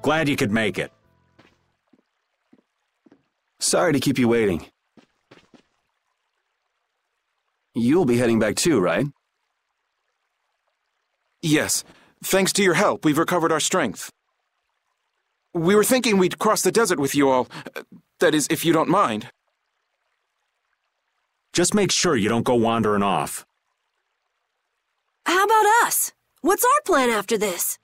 Glad you could make it. Sorry to keep you waiting. You'll be heading back too, right? Yes. Thanks to your help, we've recovered our strength. We were thinking we'd cross the desert with you all. That is, if you don't mind. Just make sure you don't go wandering off. How about us? What's our plan after this?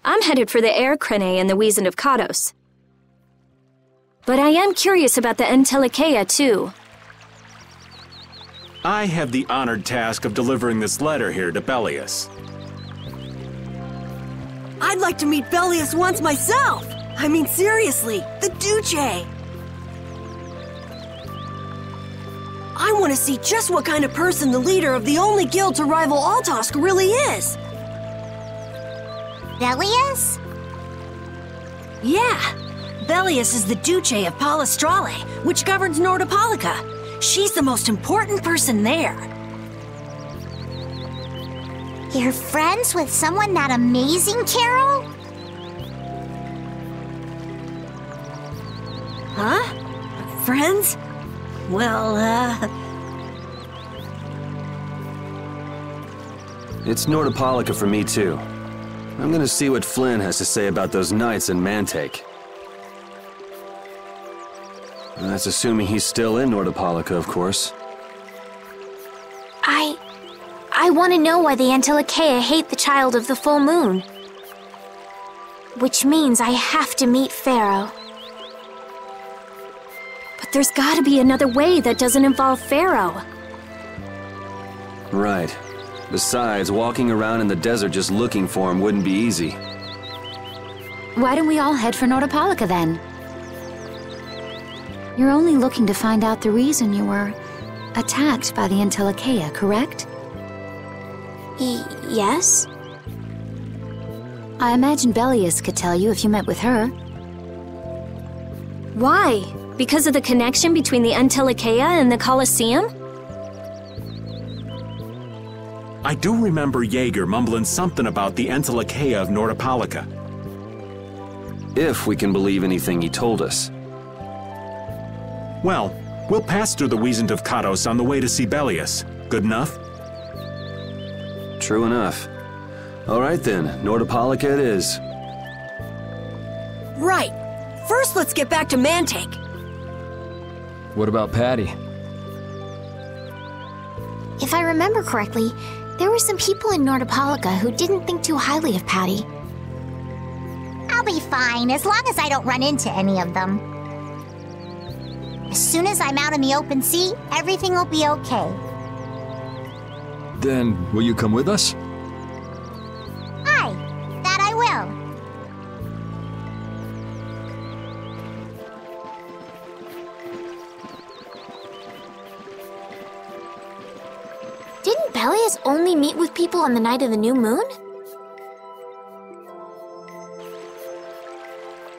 I'm headed for the Air Crane and the Wizened of Kados. But I am curious about the Entelikeia, too. I have the honored task of delivering this letter here to Belius. I'd like to meet Belius once myself! I mean, seriously, the Duce! I want to see just what kind of person the leader of the only guild to rival Altosk really is! Belius? Yeah! Belius is the Duce of Palestrale, which governs Nordopolica. She's the most important person there. You're friends with someone that amazing, Carol? Huh? Friends? Well, It's Nordopolica for me too. I'm gonna see what Flynn has to say about those knights in Mantake. That's assuming he's still in Nordopolica, of course. I want to know why the Entelikeia hate the child of the full moon. Which means I have to meet Pharaoh. But there's gotta be another way that doesn't involve Pharaoh. Right. Besides, walking around in the desert just looking for him wouldn't be easy. Why don't we all head for Nordopolica then? You're only looking to find out the reason you were attacked by the Entelikeia, correct? Yes? I imagine Belius could tell you if you met with her. Why? Because of the connection between the Entelikeia and the Colosseum? I do remember Jaeger mumbling something about the Entelikeia of Nordopolica. If we can believe anything he told us. Well, we'll pass through the Wizened of Kados on the way to see Belius. Good enough? True enough. Alright then, Nordopolica it is. right. First, let's get back to Mantake. What about Patty? If I remember correctly, there were some people in Nordopolica who didn't think too highly of Patty. I'll be fine, as long as I don't run into any of them. As soon as I'm out in the open sea, everything will be okay. Then, will you come with us? Aye, that I will. Didn't Belius only meet with people on the night of the new moon?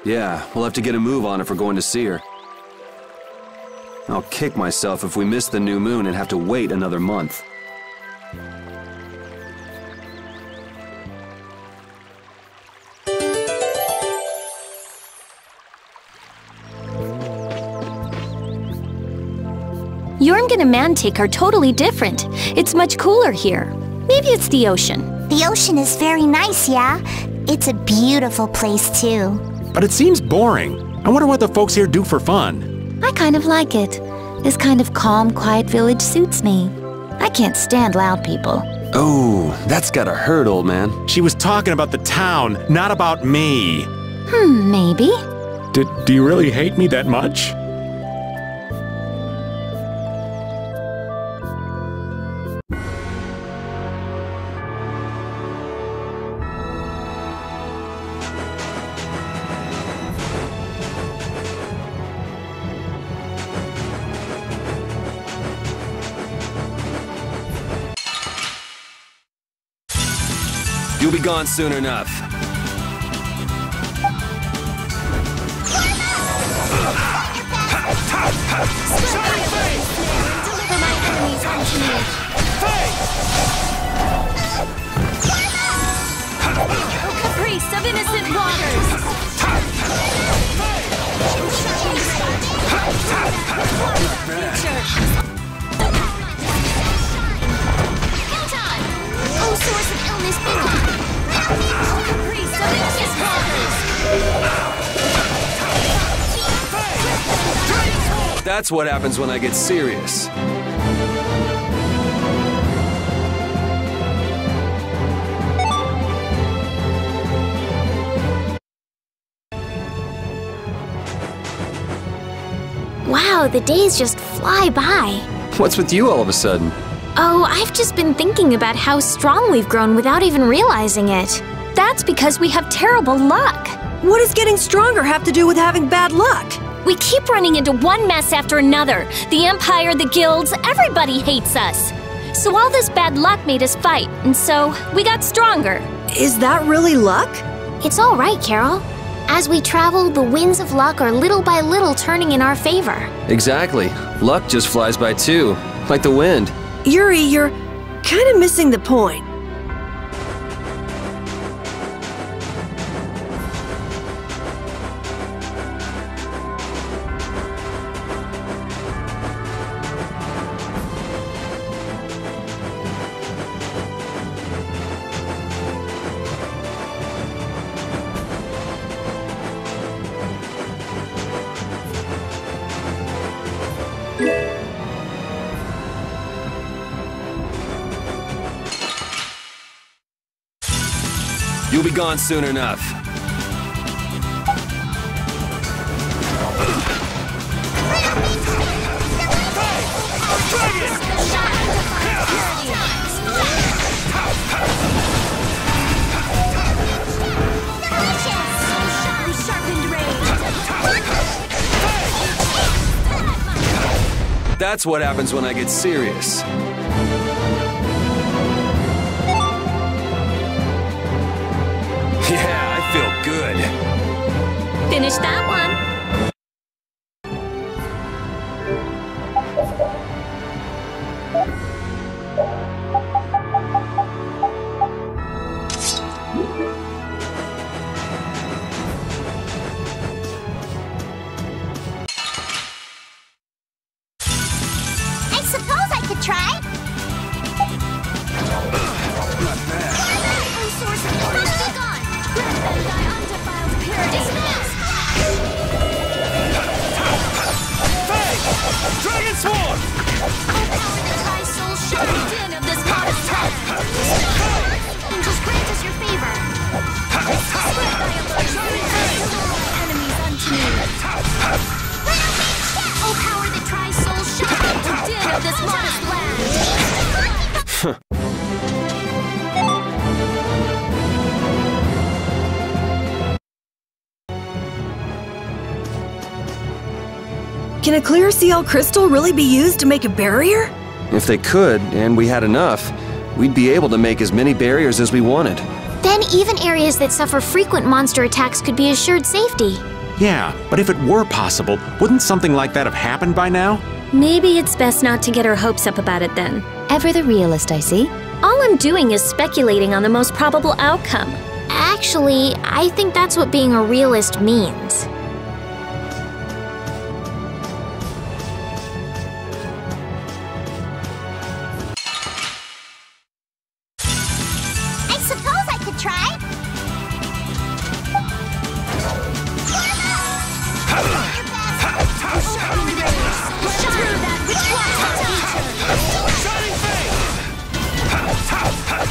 Yeah, we'll have to get a move on if we're going to see her. I'll kick myself if we miss the new moon and have to wait another month. Jormungand and Mantake are totally different. It's much cooler here. Maybe it's the ocean. The ocean is very nice, yeah? It's a beautiful place, too. But it seems boring. I wonder what the folks here do for fun. I kind of like it. This kind of calm, quiet village suits me. I can't stand loud people. Oh, that's gotta hurt, old man. She was talking about the town, not about me. Maybe. Do you really hate me that much? You'll be gone soon enough. Deliver my enemies unto me. That's what happens when I get serious. Wow, the days just fly by. What's with you all of a sudden? Oh, I've just been thinking about how strong we've grown without even realizing it. That's because we have terrible luck. What does getting stronger have to do with having bad luck? We keep running into one mess after another. The Empire, the guilds, everybody hates us. So all this bad luck made us fight, and so we got stronger. Is that really luck? It's all right, Carol. As we travel, the winds of luck are little by little turning in our favor. Exactly. Luck just flies by too, like the wind. Yuri, you're kind of missing the point. You'll be gone soon enough. That's what happens when I get serious. Yeah, I feel good. Finish that one. I suppose I could try. Dragon Sword! Soul shine din of this modest land. And just grant us your favor. Enemies unto me. Oh, power that tries soul shine din of this modest land. Can a clear CL crystal really be used to make a barrier? If they could, and we had enough, we'd be able to make as many barriers as we wanted. Then even areas that suffer frequent monster attacks could be assured safety. Yeah, but if it were possible, wouldn't something like that have happened by now? Maybe it's best not to get our hopes up about it then. Ever the realist, I see. All I'm doing is speculating on the most probable outcome. Actually, I think that's what being a realist means. I suppose I could try.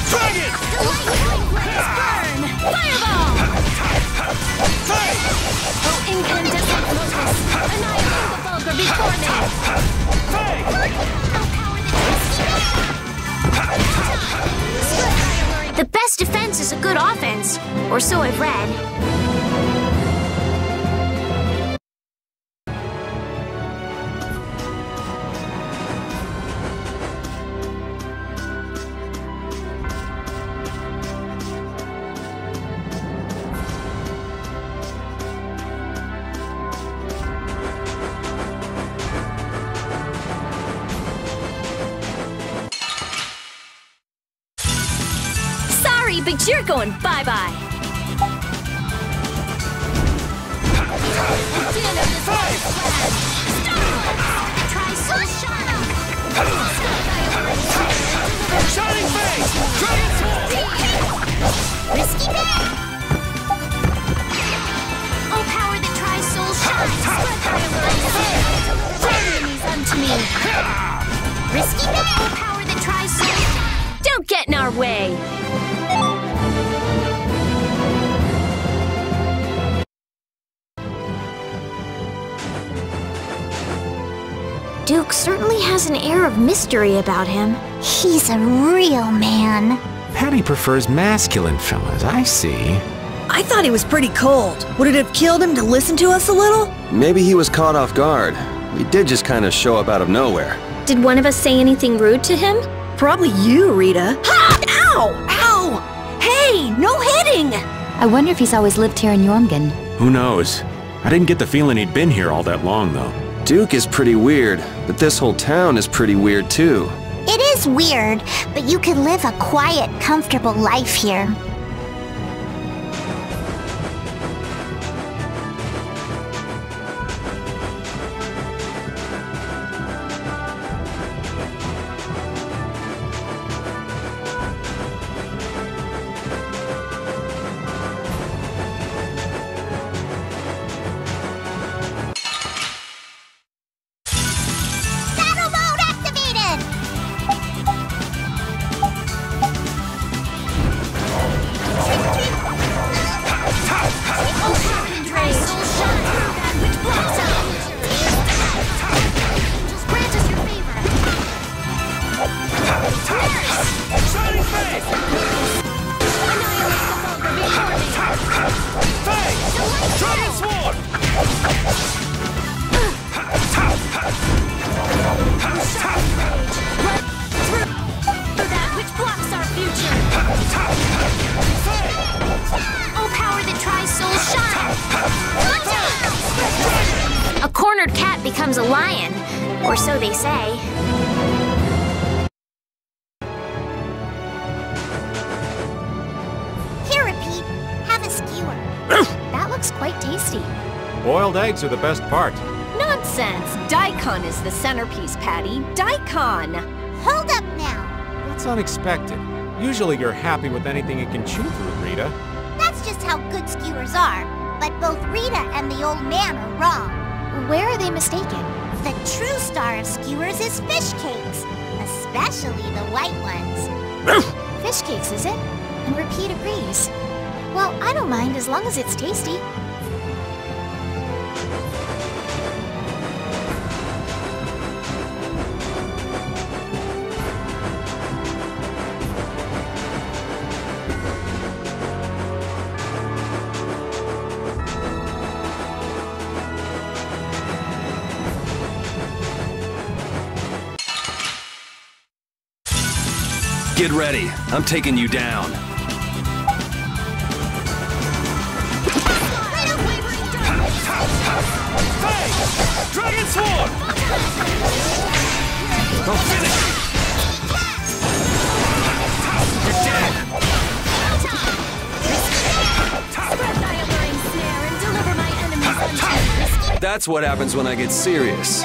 Dragon! Burn! Fireball! Oh, incandescent lotus! Annihilate the vulgar before me! The best defense is a good offense, or so I've read. But you're going bye-bye. Shining face! Dragon Sword! Risky bet! Oh, power that tries soul shine! Spread thy alert! Risky bet! Power that tries to... Don't get in our way! Duke certainly has an air of mystery about him. He's a real man. Patty prefers masculine fellas, I see. I thought he was pretty cold. Would it have killed him to listen to us a little? Maybe he was caught off guard. He did just kind of show up out of nowhere. Did one of us say anything rude to him? Probably you, Rita. Ha! Ow! Ow! Hey, no hitting! I wonder if he's always lived here in Jormungand. Who knows? I didn't get the feeling he'd been here all that long, though. Duke is pretty weird, but this whole town is pretty weird too. It is weird, but you can live a quiet, comfortable life here. A cornered cat becomes a lion, or so they say. Here, Repeat, have a skewer. That looks quite tasty. Boiled eggs are the best part. Nonsense! Daikon is the centerpiece, Patty. Daikon! Hold up now. That's unexpected. Usually you're happy with anything you can chew through, Rita. That's just how good skewers are. But both Rita and the old man are wrong. Where are they mistaken? The true star of skewers is fish cakes, especially the white ones. Fish cakes, is it? And Repeat agrees. Well, I don't mind as long as it's tasty. Get ready. I'm taking you down. Dragon Sword! Go finish him! You're dead! Spread thy alluring snare and deliver my enemies unto me. That's what happens when I get serious.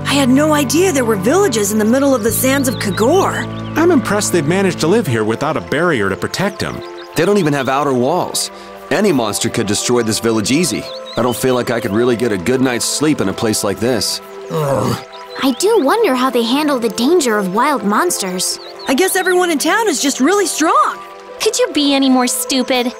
I had no idea there were villages in the middle of the sands of Kagor. I'm impressed they've managed to live here without a barrier to protect them. They don't even have outer walls. Any monster could destroy this village easy. I don't feel like I could really get a good night's sleep in a place like this. I do wonder how they handle the danger of wild monsters. I guess everyone in town is just really strong. Could you be any more stupid?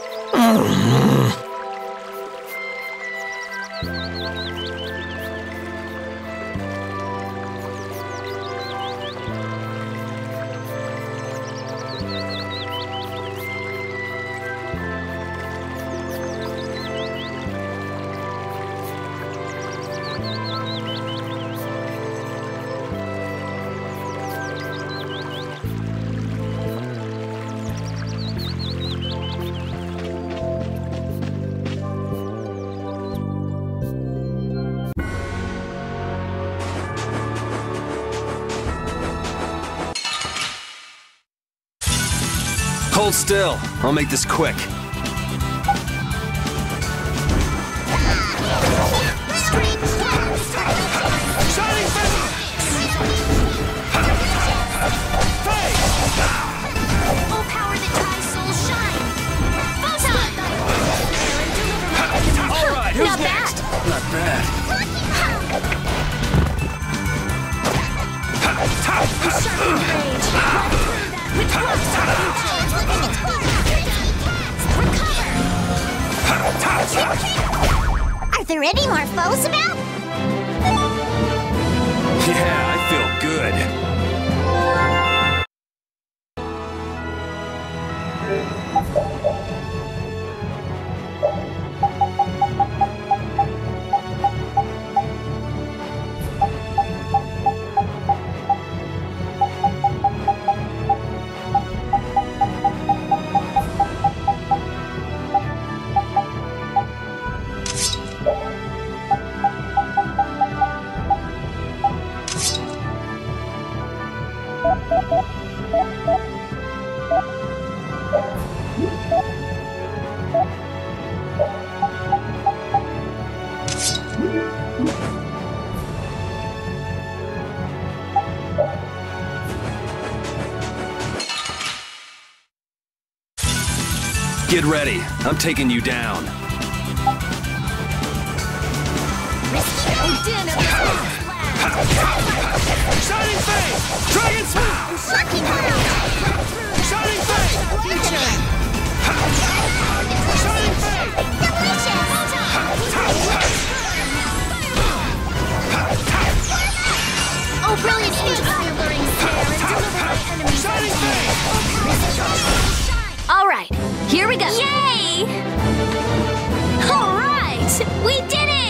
Hold still. I'll make this quick. Not bad. Not bad. Are there any more foes about? Yeah, I feel good. Get ready. I'm taking you down. Shining Face! Dragon Swoop! Shocking Hurl! Shining Face! Shining Face! Delicious! Oh, brilliant! Eye-alluring snare and deliver my enemies. Shining Face! All right, here we go. Yay! All right, we did it!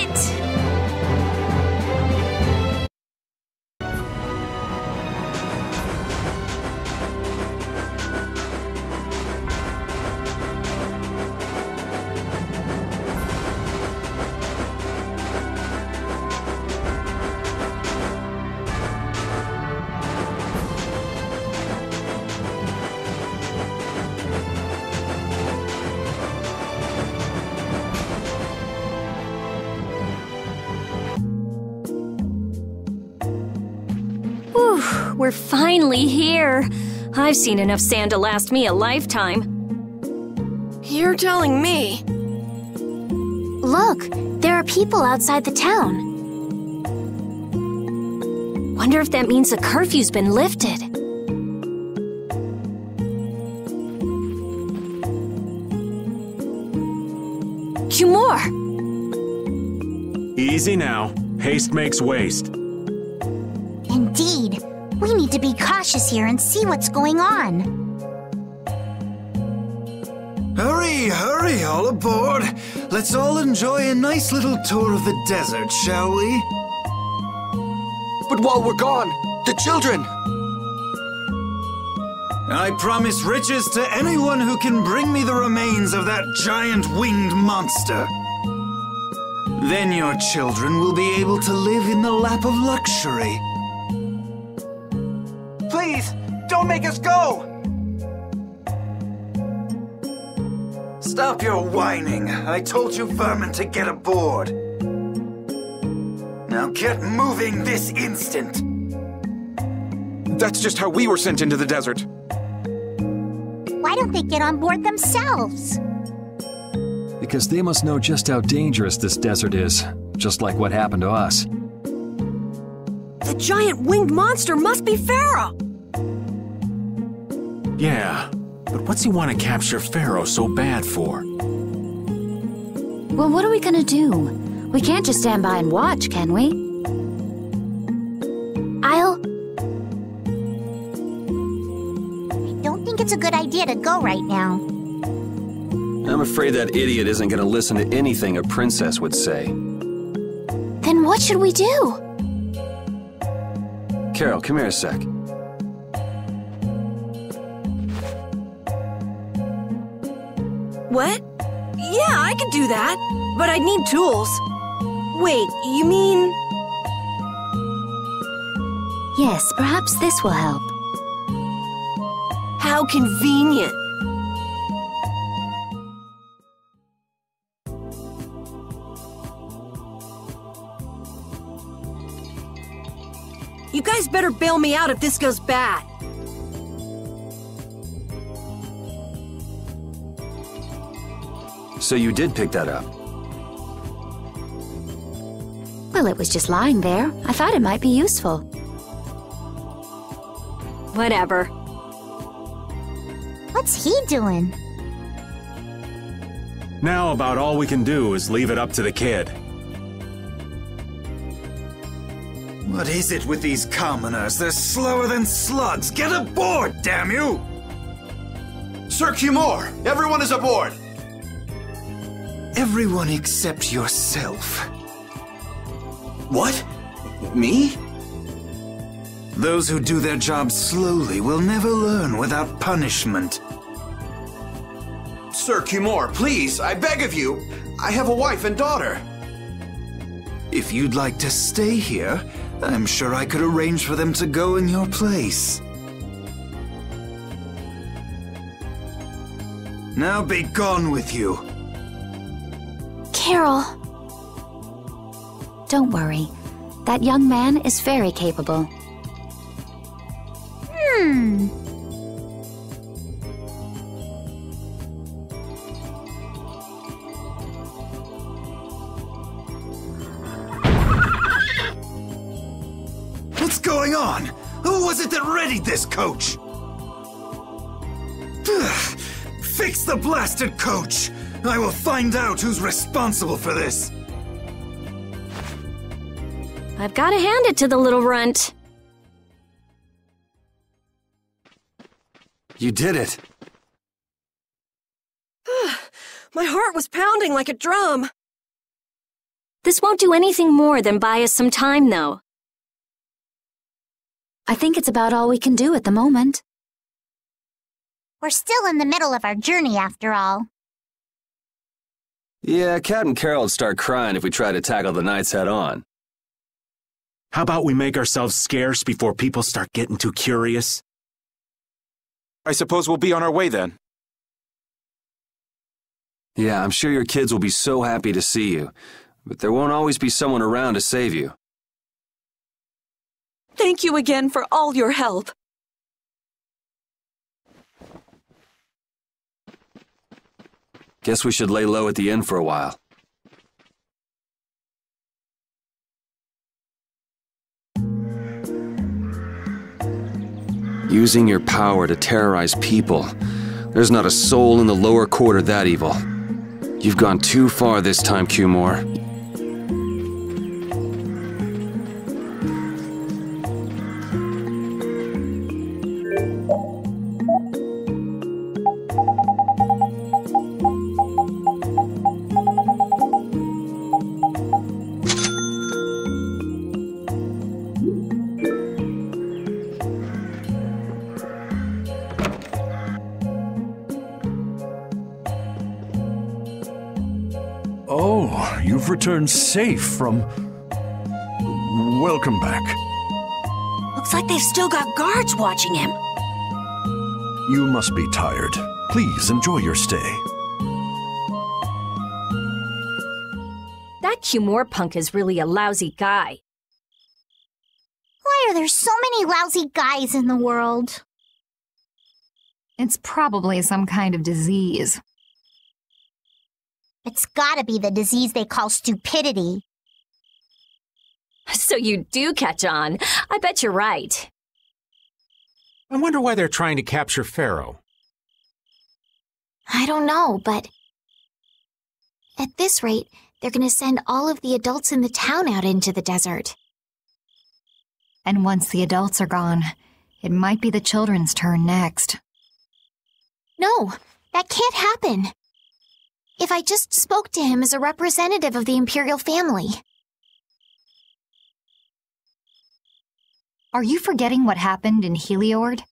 We're finally here. I've seen enough sand to last me a lifetime. You're telling me. Look, there are people outside the town. Wonder if that means the curfew's been lifted. Cumore! Easy now. Haste makes waste. Indeed. We need to be cautious here and see what's going on. Hurry, hurry, all aboard. Let's all enjoy a nice little tour of the desert, shall we? But while we're gone, the children! I promise riches to anyone who can bring me the remains of that giant winged monster. Then your children will be able to live in the lap of luxury. Please, don't make us go! Stop your whining. I told you vermin to get aboard. Now get moving this instant. That's just how we were sent into the desert. Why don't they get on board themselves? Because they must know just how dangerous this desert is, just like what happened to us. The giant winged monster must be Pharaoh! Yeah, But what's he want to capture Pharaoh so bad for? Well, what are we gonna do? We can't just stand by and watch, can we? I don't think it's a good idea to go right now. I'm afraid that idiot isn't going to listen to anything a princess would say. Then what should we do? Carol, come here a sec. What? Yeah, I could do that, but I'd need tools. Wait, you mean... Yes, perhaps this will help. How convenient. You guys better bail me out if this goes bad. So you did pick that up? Well, it was just lying there. I thought it might be useful. Whatever. What's he doing? Now about all we can do is leave it up to the kid. What is it with these commoners? They're slower than slugs. Get aboard, damn you! Sir Cumore, everyone is aboard. Everyone except yourself. What? Me? Those who do their jobs slowly will never learn without punishment. Sir Cumore, please, I beg of you. I have a wife and daughter. If you'd like to stay here, I'm sure I could arrange for them to go in your place. Now be gone with you. Carol. Don't worry. That young man is very capable. What's going on? Who was it that readied this coach? Fix the blasted coach! I will find out who's responsible for this. I've got to hand it to the little runt. You did it! My heart was pounding like a drum. This won't do anything more than buy us some time, though. I think it's about all we can do at the moment. We're still in the middle of our journey, after all. Yeah, Cat and Carol would start crying if we tried to tackle the knights head-on. How about we make ourselves scarce before people start getting too curious? I suppose we'll be on our way then. Yeah, I'm sure your kids will be so happy to see you, but there won't always be someone around to save you. Thank you again for all your help. Guess we should lay low at the inn for a while. Using your power to terrorize people. There's not a soul in the lower quarter that evil. You've gone too far this time, Cumore. Oh, you've returned safe from... Welcome back. Looks like they've still got guards watching him. You must be tired. Please enjoy your stay. That Cumore punk is really a lousy guy. Why are there so many lousy guys in the world? It's probably some kind of disease. It's gotta be the disease they call stupidity. So you do catch on. I bet you're right. I wonder why they're trying to capture Pharaoh. I don't know, but at this rate, they're gonna send all of the adults in the town out into the desert. And once the adults are gone, it might be the children's turn next. No, that can't happen. If I just spoke to him as a representative of the Imperial family. Are you forgetting what happened in Heliord?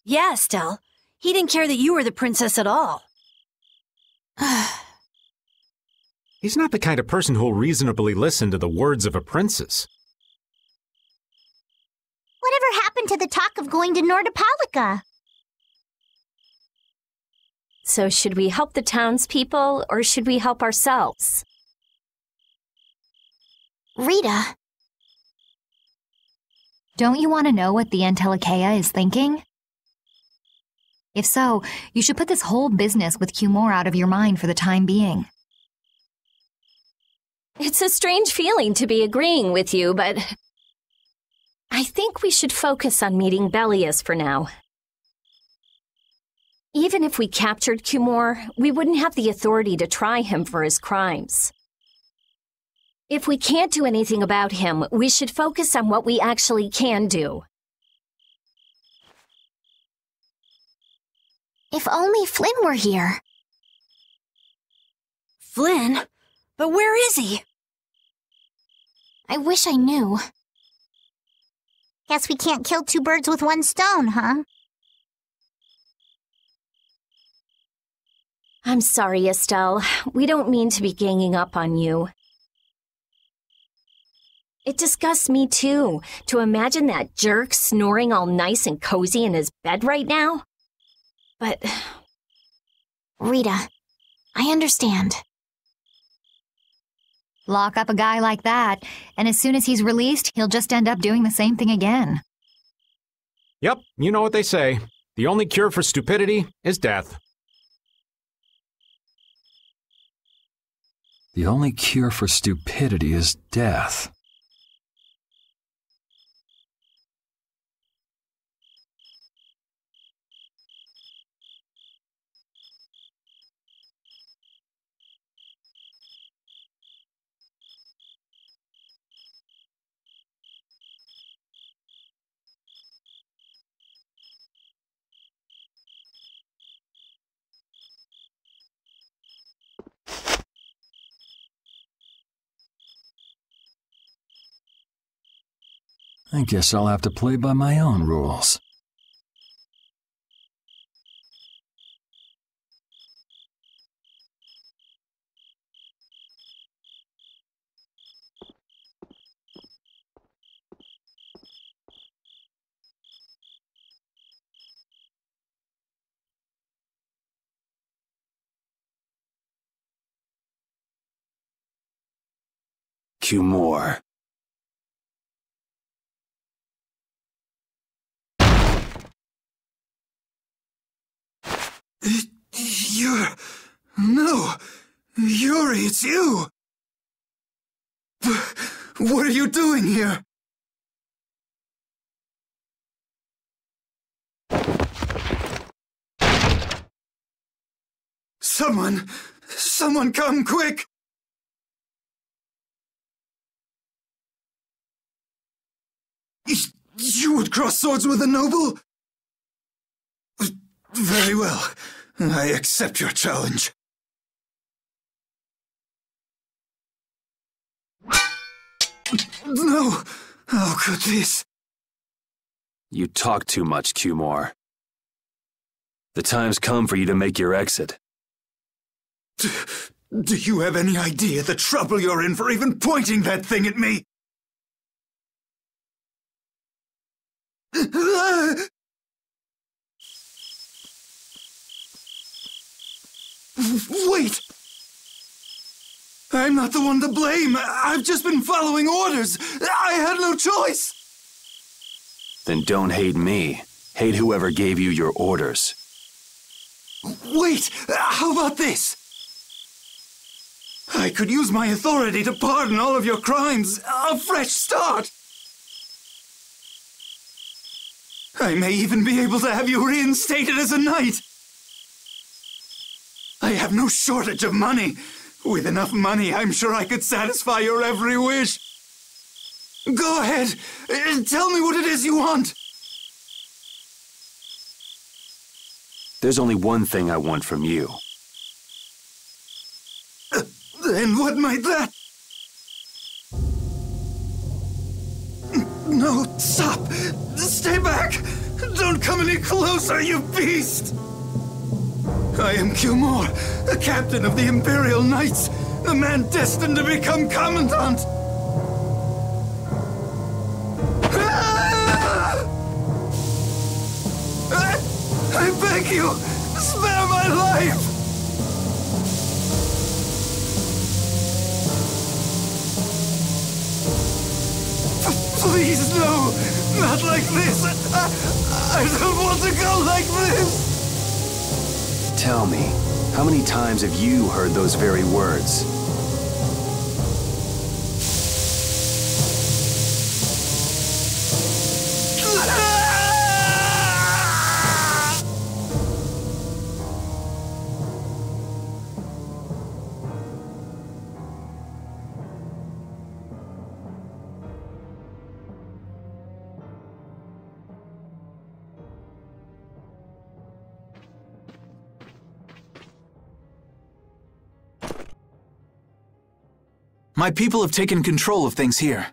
Yeah, Estelle. He didn't care that you were the princess at all. He's not the kind of person who'll reasonably listen to the words of a princess. Whatever happened to the talk of going to Nordopolica? So should we help the townspeople, or should we help ourselves? Rita. Don't you want to know what the Entelikeia is thinking? If so, you should put this whole business with Cumore out of your mind for the time being. It's a strange feeling to be agreeing with you, but I think we should focus on meeting Belius for now. Even if we captured Cumore, we wouldn't have the authority to try him for his crimes. If we can't do anything about him, we should focus on what we actually can do. If only Flynn were here. Flynn? But where is he? I wish I knew. Guess we can't kill two birds with one stone, huh? I'm sorry, Estelle. We don't mean to be ganging up on you. It disgusts me, too, to imagine that jerk snoring all nice and cozy in his bed right now. But... Rita, I understand. Lock up a guy like that, and as soon as he's released, he'll just end up doing the same thing again. Yep, you know what they say. The only cure for stupidity is death. The only cure for stupidity is death. I guess I'll have to play by my own rules. Cumore. No! Yuri, it's you! What are you doing here? Someone come quick! You would cross swords with a noble? Very well. I accept your challenge. No! How could this? You talk too much, Cumore. The time's come for you to make your exit. Do you have any idea the trouble you're in for even pointing that thing at me? Wait! I'm not the one to blame. I've just been following orders. I had no choice. Then don't hate me. Hate whoever gave you your orders. Wait! How about this? I could use my authority to pardon all of your crimes. A fresh start. I may even be able to have you reinstated as a knight. I have no shortage of money. With enough money, I'm sure I could satisfy your every wish. Go ahead. Tell me what it is you want. There's only one thing I want from you. Then what might that... No, stop! Stay back! Don't come any closer, you beast! I am Cumore, the captain of the Imperial Knights, the man destined to become Commandant! I beg you, spare my life! Please, no! Not like this! I don't want to go like this! Tell me, how many times have you heard those very words? My people have taken control of things here.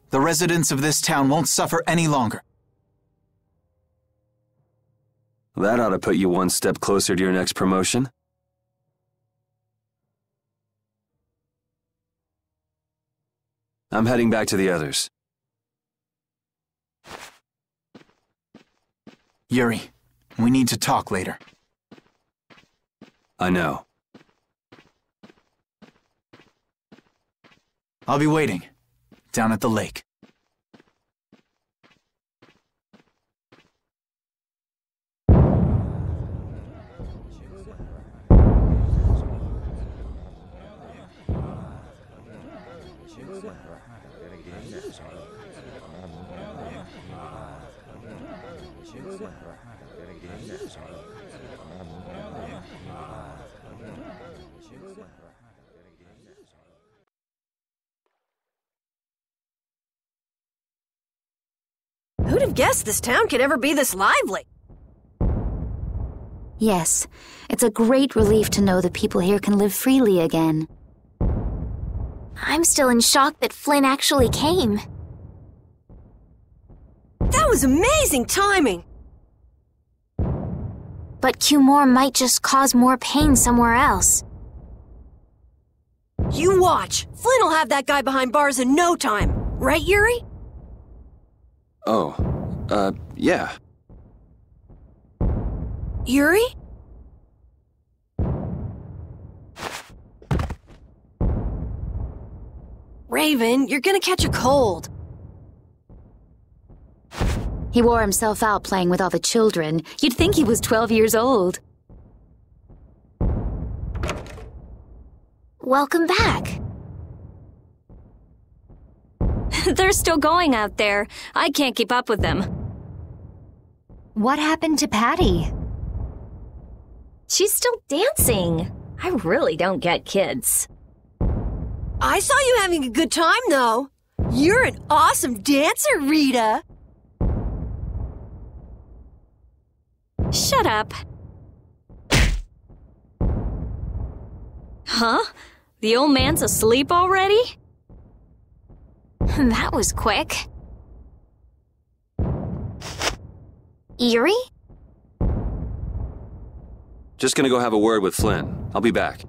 The residents of this town won't suffer any longer. That ought to put you one step closer to your next promotion. I'm heading back to the others. Yuri, we need to talk later. I know. I'll be waiting, down at the lake. Who'd have guessed this town could ever be this lively? Yes, it's a great relief to know the people here can live freely again. I'm still in shock that Flynn actually came. That was amazing timing! But Cumore might just cause more pain somewhere else. You watch! Flynn will have that guy behind bars in no time. Right, Yuri? Oh, yeah. Yuri? Raven, you're gonna catch a cold. He wore himself out playing with all the children. You'd think he was 12 years old. Welcome back. They're still going out there. I can't keep up with them. What happened to Patty? She's still dancing. I really don't get kids. I saw you having a good time, though. You're an awesome dancer, Rita. Shut up. Huh? The old man's asleep already? That was quick. Yuri? Just gonna go have a word with Flynn. I'll be back.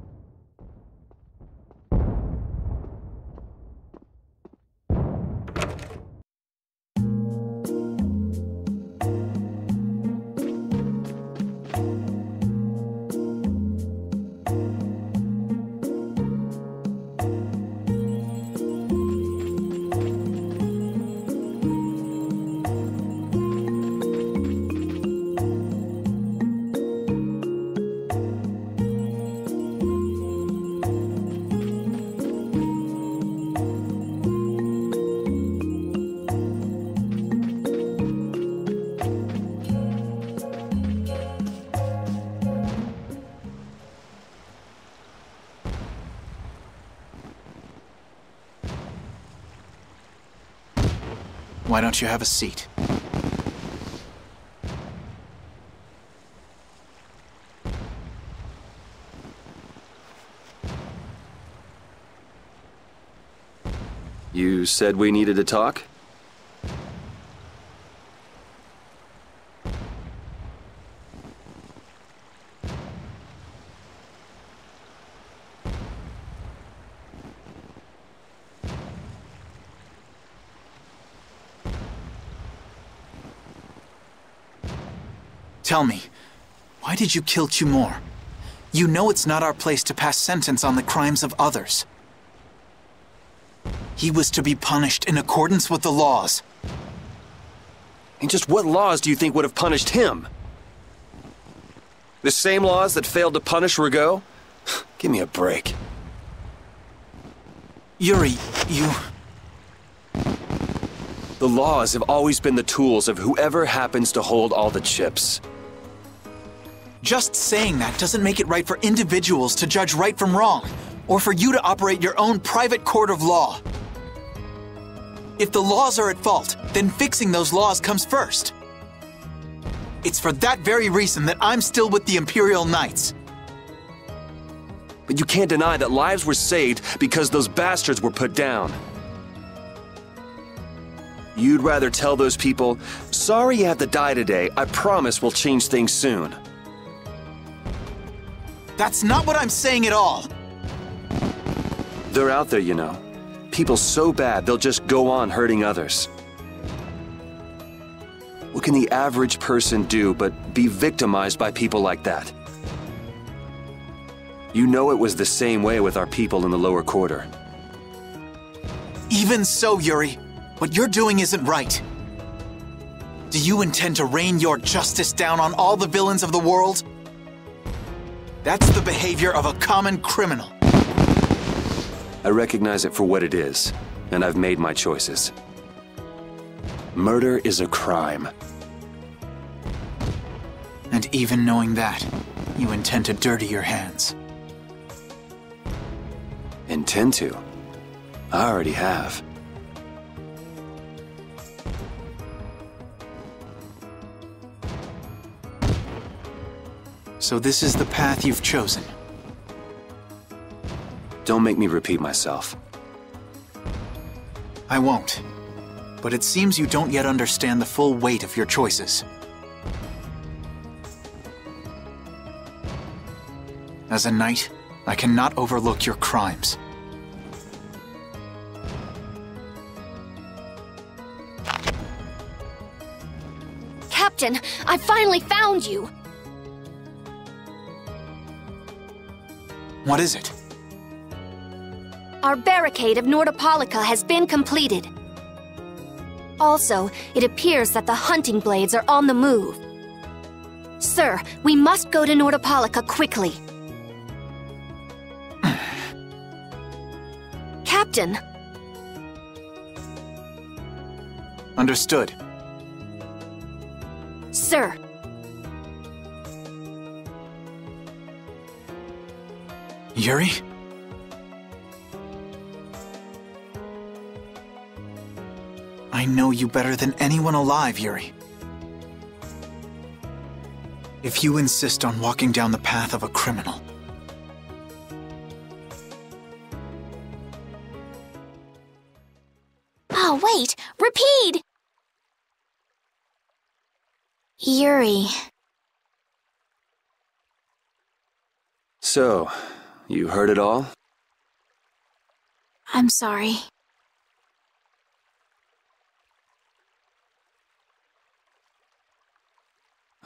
Why don't you have a seat? You said we needed to talk? Tell me, why did you kill Cumore? You know it's not our place to pass sentence on the crimes of others. He was to be punished in accordance with the laws. And just what laws do you think would have punished him? The same laws that failed to punish Rigaud? Give me a break. Yuri, you... The laws have always been the tools of whoever happens to hold all the chips. Just saying that doesn't make it right for individuals to judge right from wrong, or for you to operate your own private court of law. If the laws are at fault, then fixing those laws comes first. It's for that very reason that I'm still with the Imperial Knights. But you can't deny that lives were saved because those bastards were put down. You'd rather tell those people, sorry you have to die today, I promise we'll change things soon. That's not what I'm saying at all. They're out there, you know. People so bad they'll just go on hurting others. What can the average person do but be victimized by people like that? You know it was the same way with our people in the lower quarter. Even so, Yuri, what you're doing isn't right. Do you intend to rain your justice down on all the villains of the world? That's the behavior of a common criminal. I recognize it for what it is, and I've made my choices. Murder is a crime. And even knowing that, you intend to dirty your hands. Intend to? I already have. So this is the path you've chosen. Don't make me repeat myself. I won't. But it seems you don't yet understand the full weight of your choices. As a knight, I cannot overlook your crimes. Captain, I finally found you! What is it? Our barricade of Nordopolica has been completed. Also, it appears that the hunting blades are on the move. Sir, we must go to Nordopolica quickly. Captain! Understood. Sir. Yuri? I know you better than anyone alive, Yuri. If you insist on walking down the path of a criminal... Oh, wait! Repeat! Yuri. So, you heard it all? I'm sorry.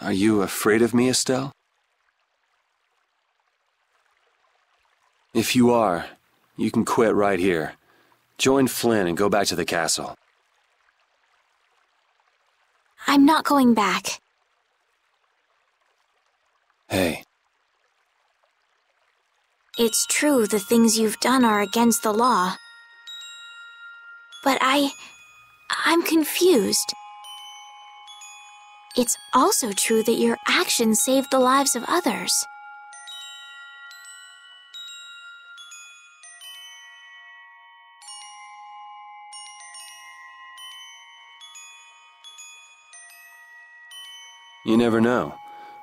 Are you afraid of me, Estelle? If you are, you can quit right here. Join Flynn and go back to the castle. I'm not going back. Hey. It's true the things you've done are against the law. But I'm confused. It's also true that your actions saved the lives of others. You never know.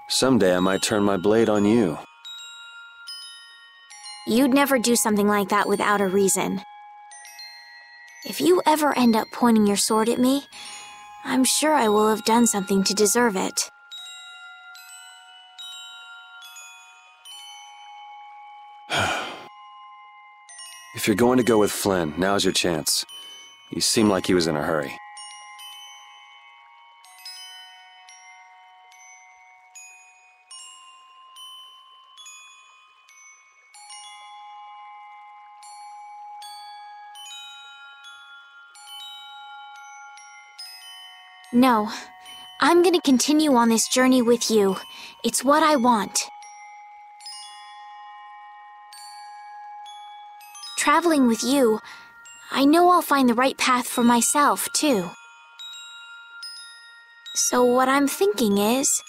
Someday I might turn my blade on you. You'd never do something like that without a reason. If you ever end up pointing your sword at me, I'm sure I will have done something to deserve it. If you're going to go with Flynn, now's your chance. You seem like he was in a hurry. No, I'm gonna continue on this journey with you. It's what I want. Traveling with you, I know I'll find the right path for myself, too. So what I'm thinking is...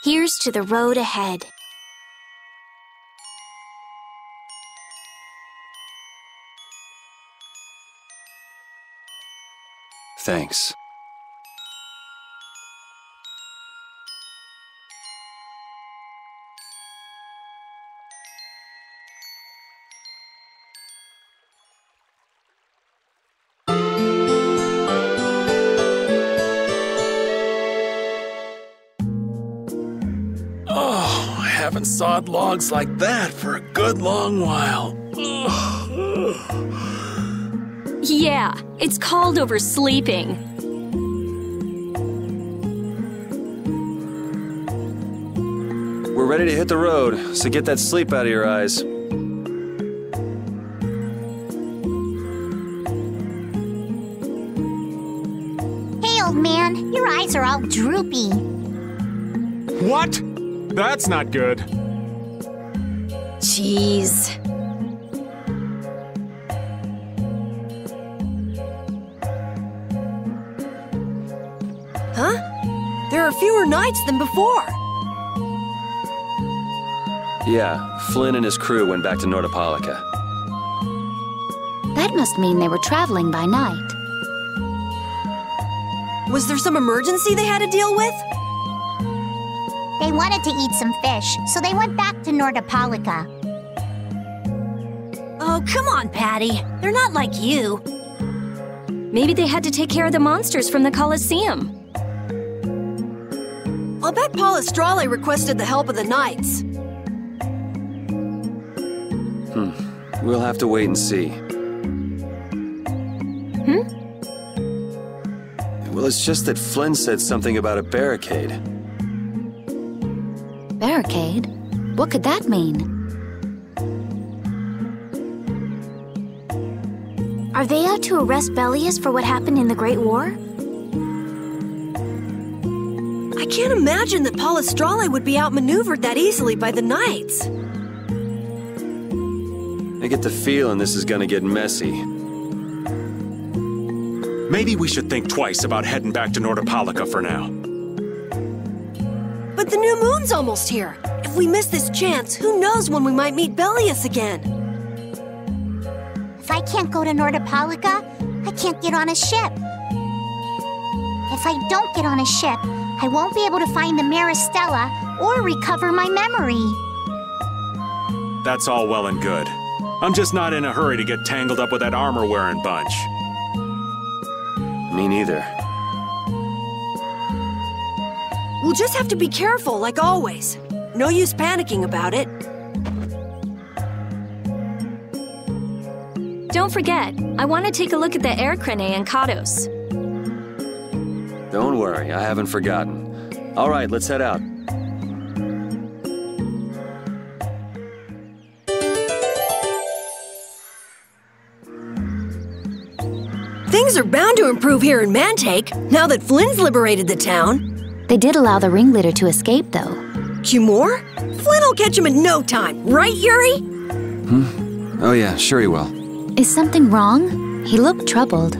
here's to the road ahead. Thanks. Oh, I haven't sawed logs like that for a good long while. Yeah, it's called oversleeping. We're ready to hit the road, so get that sleep out of your eyes. Hey, old man, your eyes are all droopy. What? That's not good. Jeez. Huh? There are fewer knights than before. Yeah, Flynn and his crew went back to Nordopolica. That must mean they were traveling by night. Was there some emergency they had to deal with? They wanted to eat some fish, so they went back to Nordopolica. Oh, come on, Patty. They're not like you. Maybe they had to take care of the monsters from the Colosseum. I'll bet Palestrale requested the help of the knights. We'll have to wait and see. Well, it's just that Flynn said something about a barricade. Barricade? What could that mean? Are they out to arrest Bellius for what happened in the Great War? I can't imagine that Palestrale would be outmaneuvered that easily by the knights. I get the feeling this is gonna get messy. Maybe we should think twice about heading back to Nordopolica for now. But the new moon's almost here. If we miss this chance, who knows when we might meet Bellius again? If I can't go to Nordopolica, I can't get on a ship. If I don't get on a ship, I won't be able to find the Maristella or recover my memory. That's all well and good. I'm just not in a hurry to get tangled up with that armor-wearing bunch. Me neither. We'll just have to be careful, like always. No use panicking about it. Don't forget, I want to take a look at the air crane and Kados. Don't worry, I haven't forgotten. All right, let's head out. Things are bound to improve here in Mantake, now that Flynn's liberated the town. They did allow the ringleader to escape, though. Cumore? Flynn will catch him in no time, right, Yuri? Oh yeah, sure he will. Is something wrong? He looked troubled.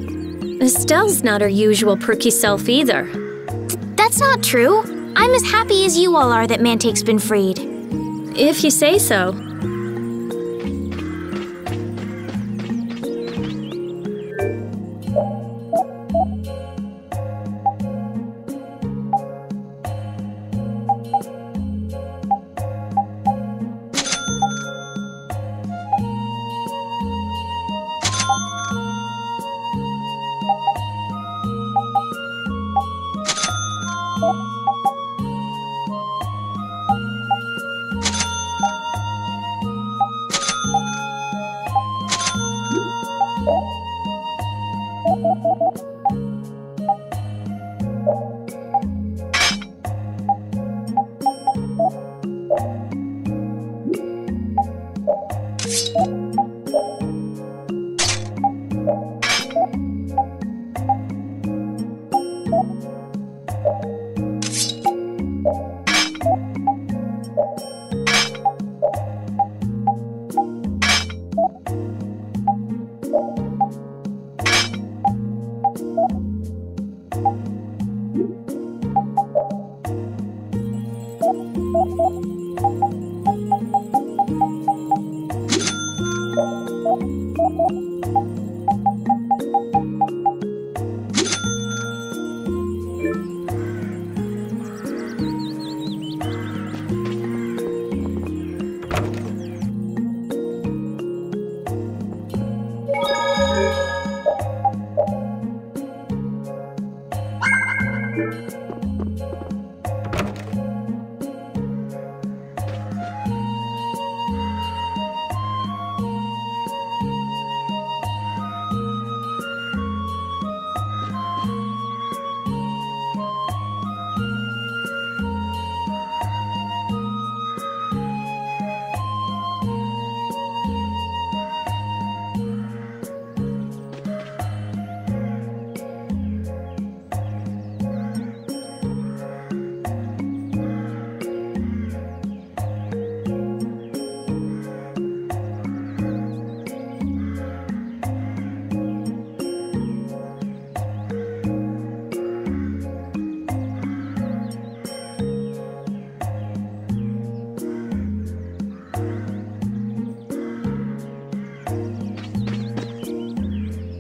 Estelle's not her usual perky self either. That's not true. I'm as happy as you all are that Mantake's been freed. If you say so.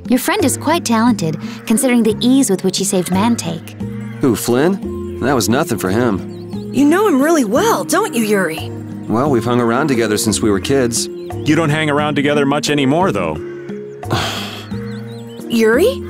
Your friend is quite talented, considering the ease with which he saved Mantake. Who, Flynn? That was nothing for him. You know him really well, don't you, Yuri? Well, we've hung around together since we were kids. You don't hang around together much anymore, though. Yuri?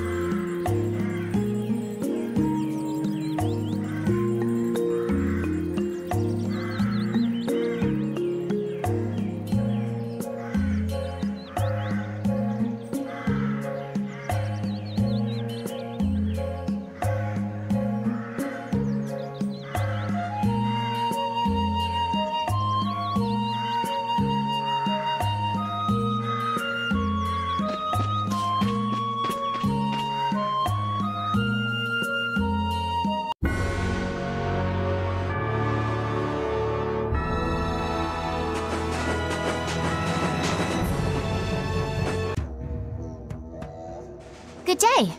Good day.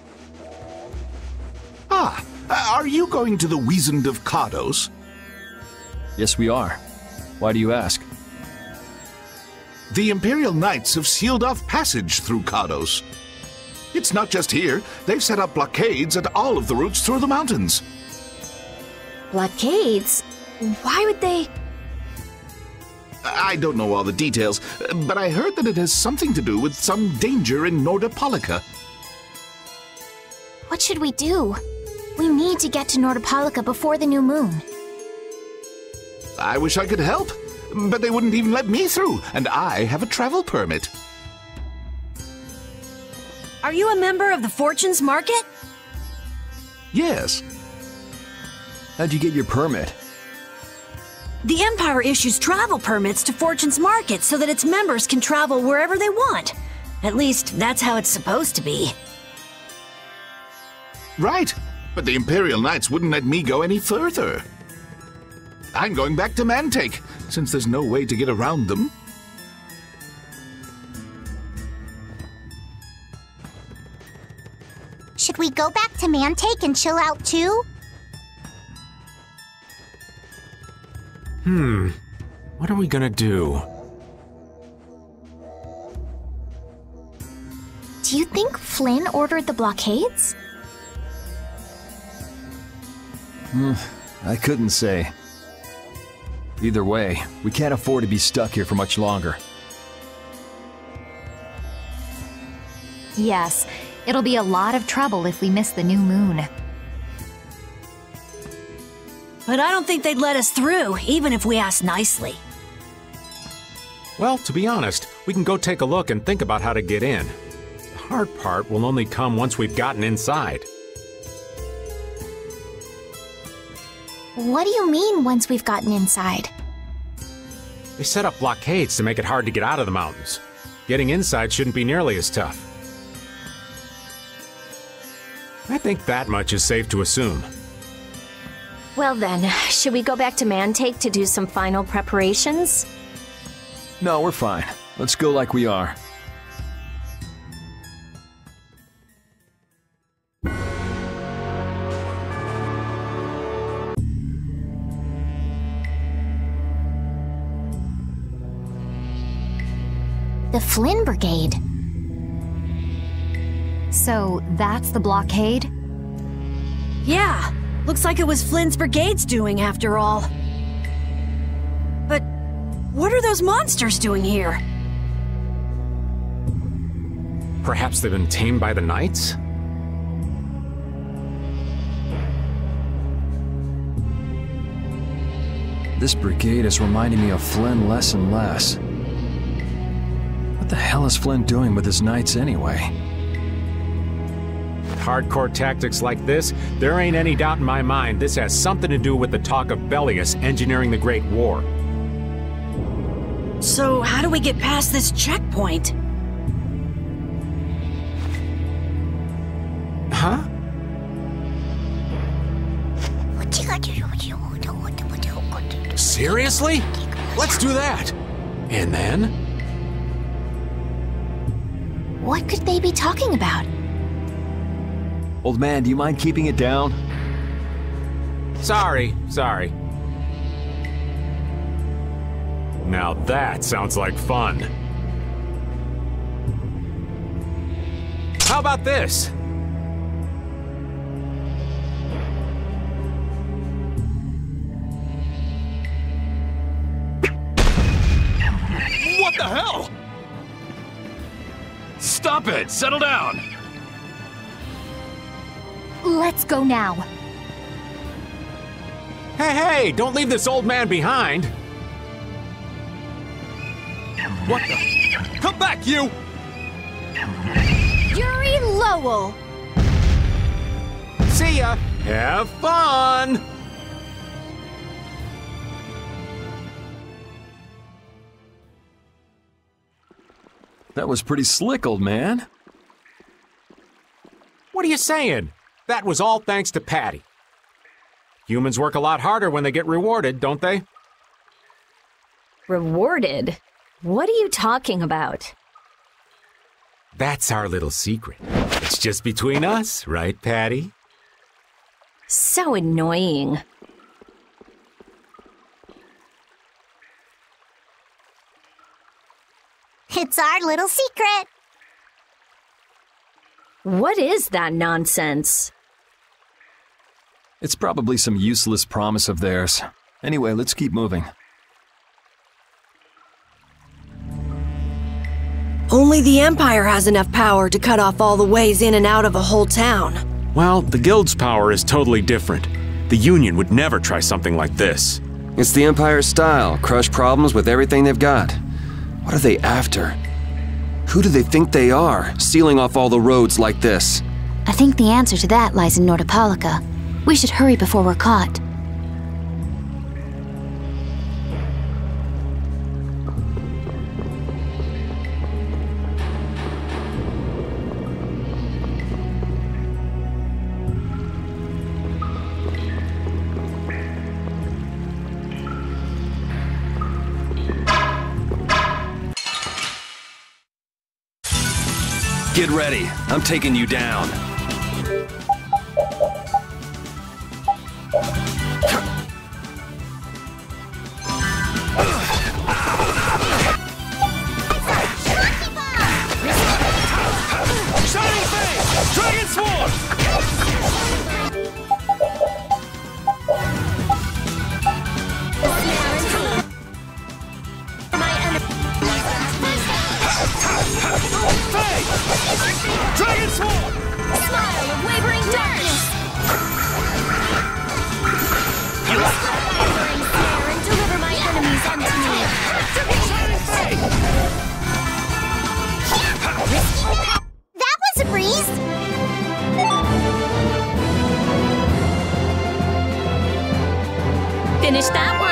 Ah, are you going to the Wizened of Cardos? Yes, we are. Why do you ask? The Imperial Knights have sealed off passage through Cardos. It's not just here. They've set up blockades at all of the routes through the mountains. Blockades? Why would they? I don't know all the details, but I heard that it has something to do with some danger in Nordopolica. What should we do? We need to get to Nordopolica before the new moon. I wish I could help, but they wouldn't even let me through, and I have a travel permit. Are you a member of the Fortunes Market? Yes. How'd you get your permit? The Empire issues travel permits to Fortunes Market so that its members can travel wherever they want. At least, that's how it's supposed to be. Right, but the Imperial Knights wouldn't let me go any further. I'm going back to Mantake, since there's no way to get around them. Should we go back to Mantake and chill out too? What are we gonna do? Do you think Flynn ordered the blockades? I couldn't say. Either way, we can't afford to be stuck here for much longer. Yes, it'll be a lot of trouble if we miss the new moon. But I don't think they'd let us through, even if we asked nicely. Well, to be honest, we can go take a look and think about how to get in. The hard part will only come once we've gotten inside. What do you mean, once we've gotten inside? They set up blockades to make it hard to get out of the mountains. Getting inside shouldn't be nearly as tough. I think that much is safe to assume. Well then, should we go back to Mantake to do some final preparations? No, we're fine. Let's go like we are. The Flynn Brigade. So that's the blockade? Yeah, looks like it was Flynn's brigade's doing after all. But what are those monsters doing here? Perhaps they've been tamed by the Knights? This brigade is reminding me of Flynn less and less. What the hell is Flynn doing with his knights anyway? With hardcore tactics like this, there ain't any doubt in my mind this has something to do with the talk of Bellius engineering the Great War. So how do we get past this checkpoint? Huh? Seriously? Let's do that! And then? What could they be talking about? Old man, do you mind keeping it down? Sorry. Now that sounds like fun. How How about this? What the hell? Stop it! Settle down! Let's go now. Hey, don't leave this old man behind. What the? Come back, you! Yuri Lowell! See ya! Have fun! That was pretty slick, old man. What are you saying? That was all thanks to Patty. Humans work a lot harder when they get rewarded, don't they? Rewarded? What are you talking about? That's our little secret. It's just between us, right, Patty? So annoying. It's our little secret. What is that nonsense? It's probably some useless promise of theirs. Anyway, let's keep moving. Only the Empire has enough power to cut off all the ways in and out of a whole town. Well, the Guild's power is totally different. The Union would never try something like this. It's the Empire's style, crush problems with everything they've got. What are they after? Who do they think they are, sealing off all the roads like this? I think the answer to that lies in Nordopolica. We should hurry before we're caught. Get ready. I'm taking you down. Shining Face! Dragon Sword! Dragon Sword! Smile of wavering darkness! Wavering snare and deliver my enemies unto me! That was a breeze! Finish that one!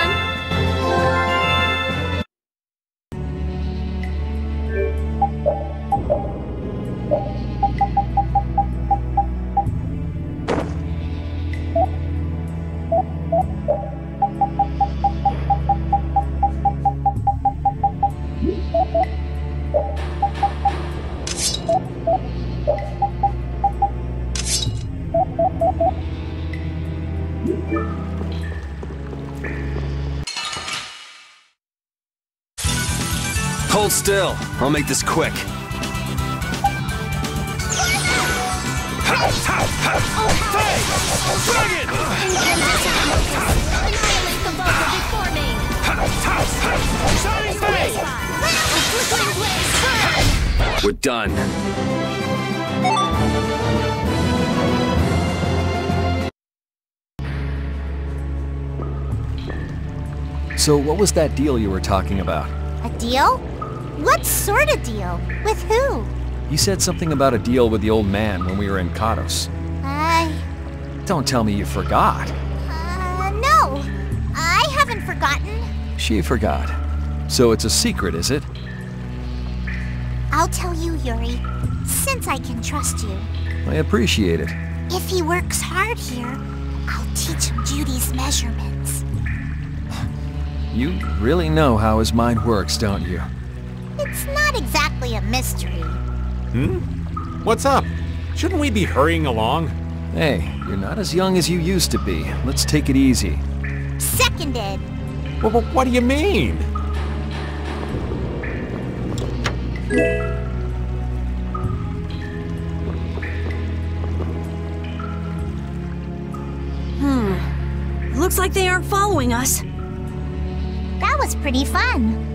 Hold still. I'll make this quick. Dragon! Annihilate the Vulva before me! Shining Face! Flickering blaze burn! We're done. So what was that deal you were talking about? A deal? What sort of deal? With who? You said something about a deal with the old man when we were in Katos. Don't tell me you forgot. No. I haven't forgotten. She forgot. So it's a secret, is it? I'll tell you, Yuri, since I can trust you. I appreciate it. If he works hard here, I'll teach him Judy's measurements. You really know how his mind works, don't you? It's not exactly a mystery. What's up? Shouldn't we be hurrying along? Hey, you're not as young as you used to be. Let's take it easy. Seconded. Well, what do you mean? Looks like they aren't following us. That was pretty fun.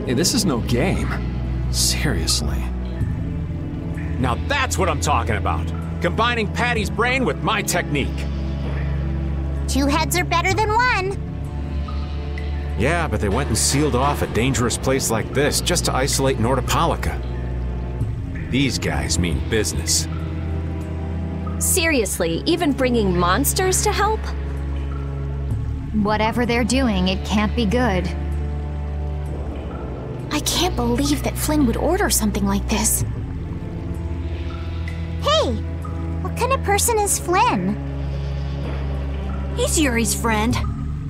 Hey, this is no game. Seriously. Now that's what I'm talking about. Combining Patty's brain with my technique. 2 heads are better than 1. Yeah, but they went and sealed off a dangerous place like this just to isolate Nordopolica. These guys mean business. Seriously, even bringing monsters to help? Whatever they're doing, it can't be good. I can't believe that Flynn would order something like this. Hey, what kind of person is Flynn? He's Yuri's friend.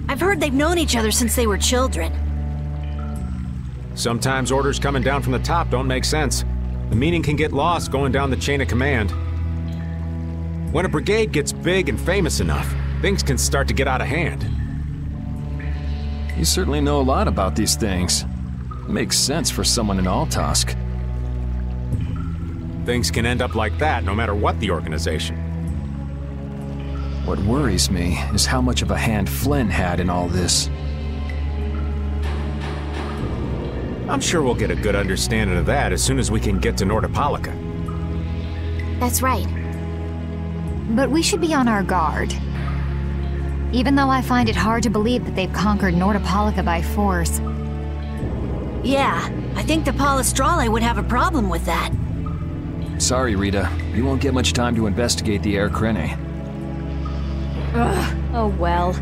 I've heard they've known each other since they were children. Sometimes orders coming down from the top don't make sense. The meaning can get lost going down the chain of command. When a brigade gets big and famous enough, things can start to get out of hand. You certainly know a lot about these things. Makes sense for someone in Altosk. Things can end up like that no matter what the organization. What worries me is how much of a hand Flynn had in all this. I'm sure we'll get a good understanding of that as soon as we can get to Nordopolica. That's right. But we should be on our guard. Even though I find it hard to believe that they've conquered Nordopolica by force. Yeah, I think the Palestrale would have a problem with that. Sorry, Rita. You won't get much time to investigate the Air Krene. Ugh, oh well.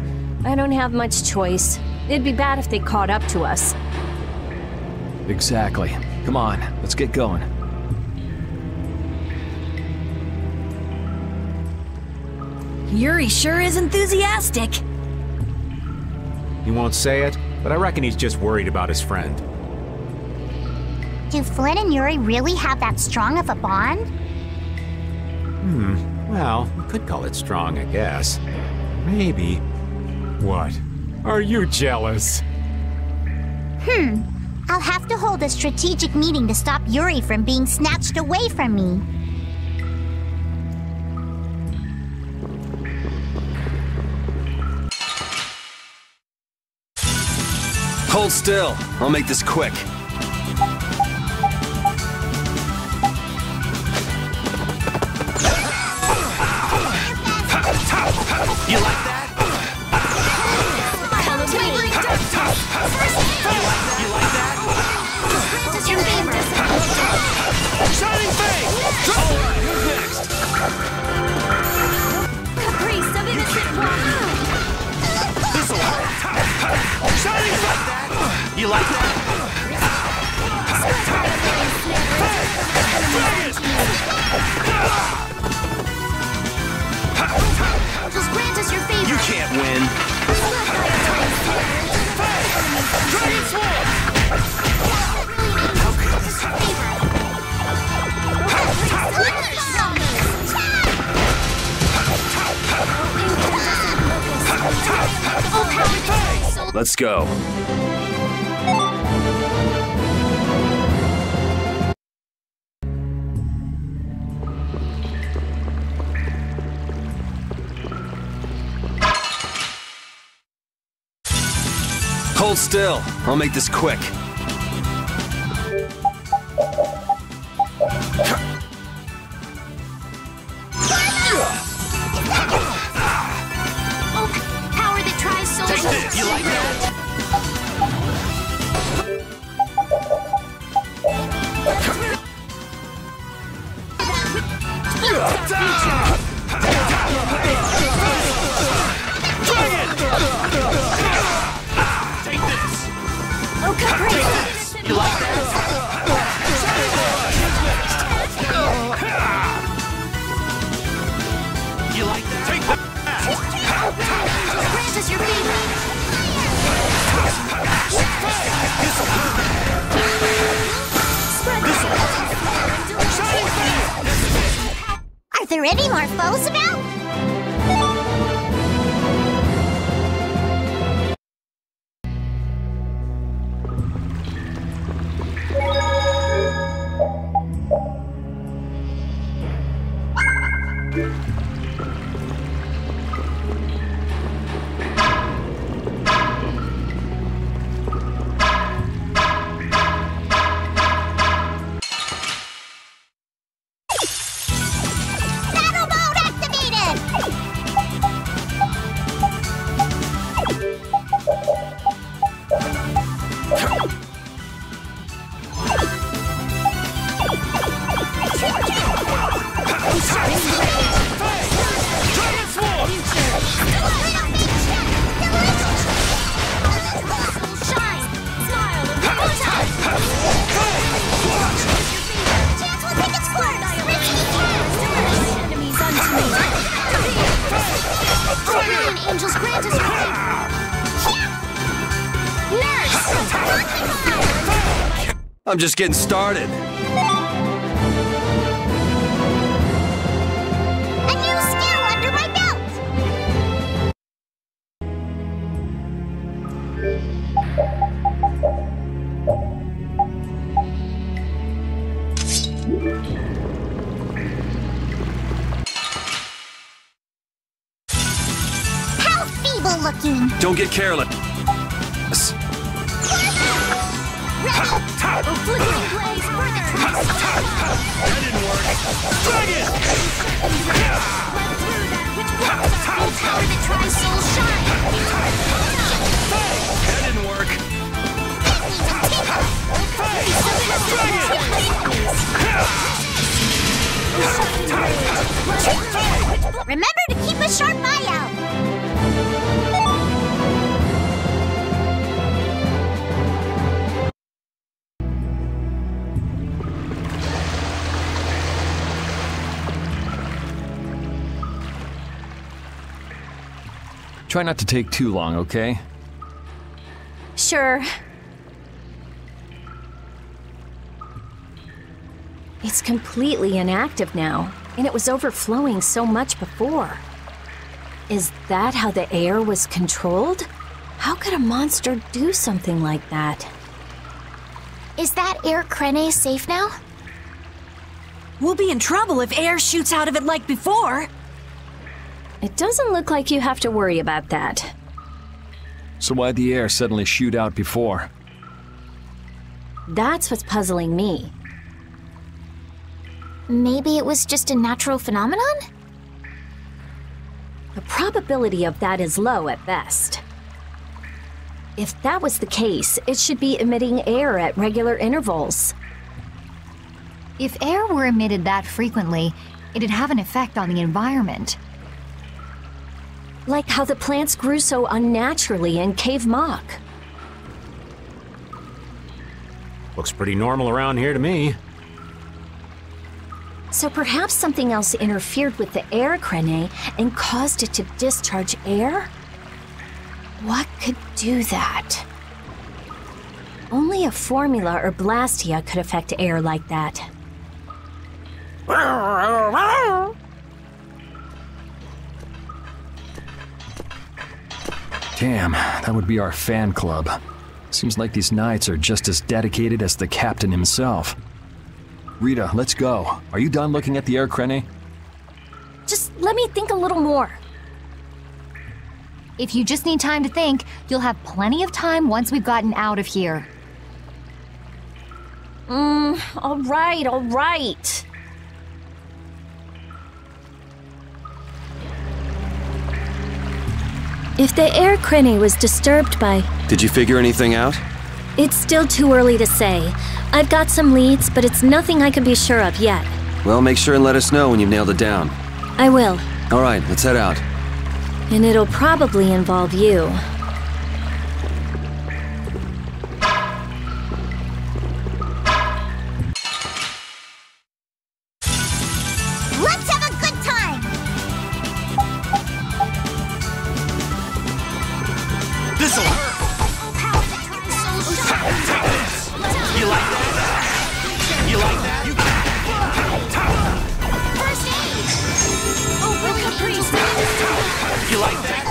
I don't have much choice. It'd be bad if they caught up to us. Exactly. Come on, let's get going. Yuri sure is enthusiastic. He won't say it, but I reckon he's just worried about his friend. Do Flynn and Yuri really have that strong of a bond? Well, you could call it strong, I guess. Maybe. What? Are you jealous? I'll have to hold a strategic meeting to stop Yuri from being snatched away from me. Hold still. I'll make this quick. You like that? You like that? Shining Face! Who's next? Caprice of innocent one! This'll hurt! Shining Face! You like that? Just grant us your favor. You can't win. Dragon Sword! Let's go. Hold still. I'll make this quick. Power that tries so Take this! You like that? Take this! Oh, Caprice! You like that? You like that? Take that! grant us your favor. Are there any more foes about? angels grant us relief! Nurse! I'm just getting started. A new skill under my belt! How feeble looking! Don't get careless. Flickering blaze further twists. That didn't work. Dragon! Run through that which blocks our power that tries soul shine. That didn't work. Remember to keep a sharp eye out. Try not to take too long, okay? Sure. It's completely inactive now, and it was overflowing so much before. Is that how the air was controlled? How could a monster do something like that? Is that Air Crene safe now? We'll be in trouble if air shoots out of it like before. It doesn't look like you have to worry about that. So why'd the air suddenly shoot out before? That's what's puzzling me. Maybe it was just a natural phenomenon? The probability of that is low at best. If that was the case, it should be emitting air at regular intervals. If air were emitted that frequently, it'd have an effect on the environment. Like how the plants grew so unnaturally in Cave Mock. Looks pretty normal around here to me. So perhaps something else interfered with the air crene and caused it to discharge air? What could do that? Only a formula or blastia could affect air like that. Damn, that would be our fan club. Seems like these knights are just as dedicated as the captain himself. Rita, let's go. Are you done looking at the air crene? Just let me think a little more. If you just need time to think, you'll have plenty of time once we've gotten out of here. All right. If the air crene was disturbed by... Did you figure anything out? It's still too early to say. I've got some leads, but it's nothing I can be sure of yet. Well, make sure and let us know when you've nailed it down. I will. All right, let's head out. And it'll probably involve you. Let's have a good time! This'll hurt. You like that? You like that? First aid! Open Caprice! You like that?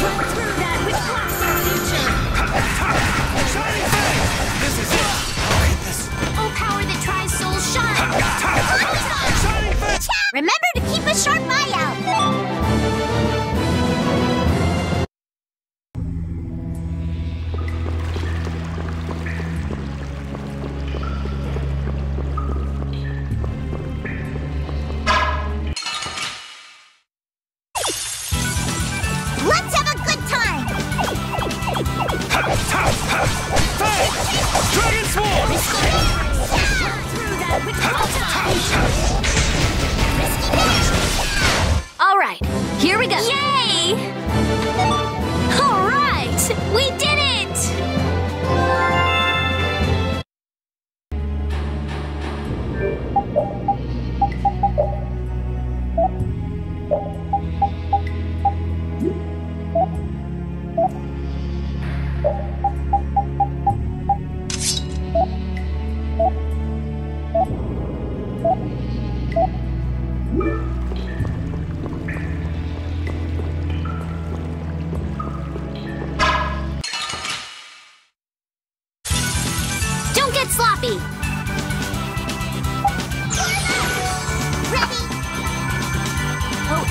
Run through that which blocks our future! This is it. Oh, power that tries soul shine! Remember to keep a sharp eye out! Let's have a good time! Dragon Swarm! Through that which blocks our future! All right, here we go. Yay! All right, we did it!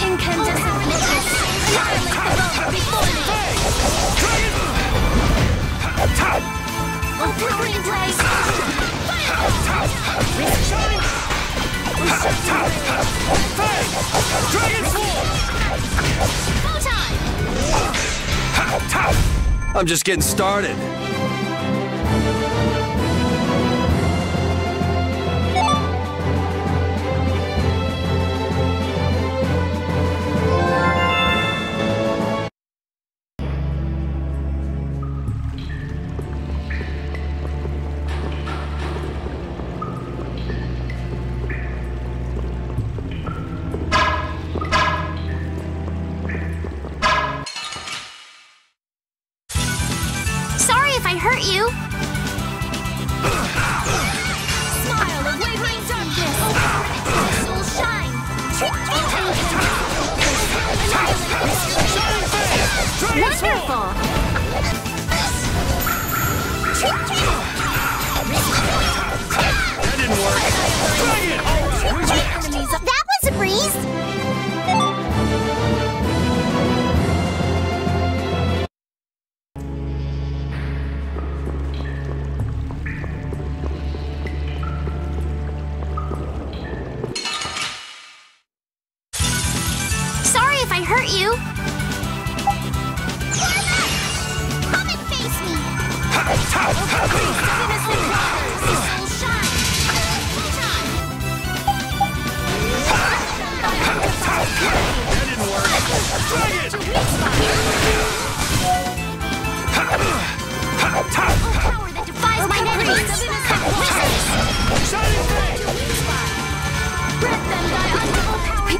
Incandescent witness! Annihilate the boat before me! Flickering blaze! Dragon Photon! I'm just getting started.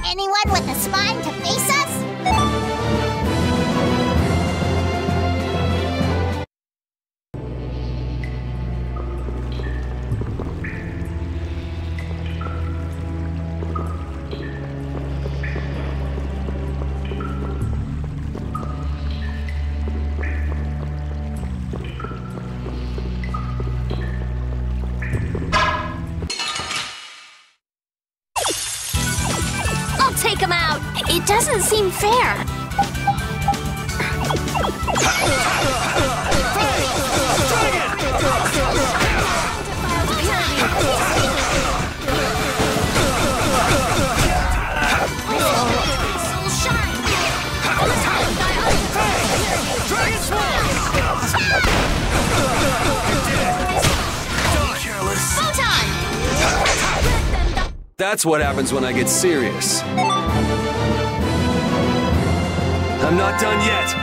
Anyone with a spine to face us? Take him out! It doesn't seem fair! That's what happens when I get serious. I'm not done yet.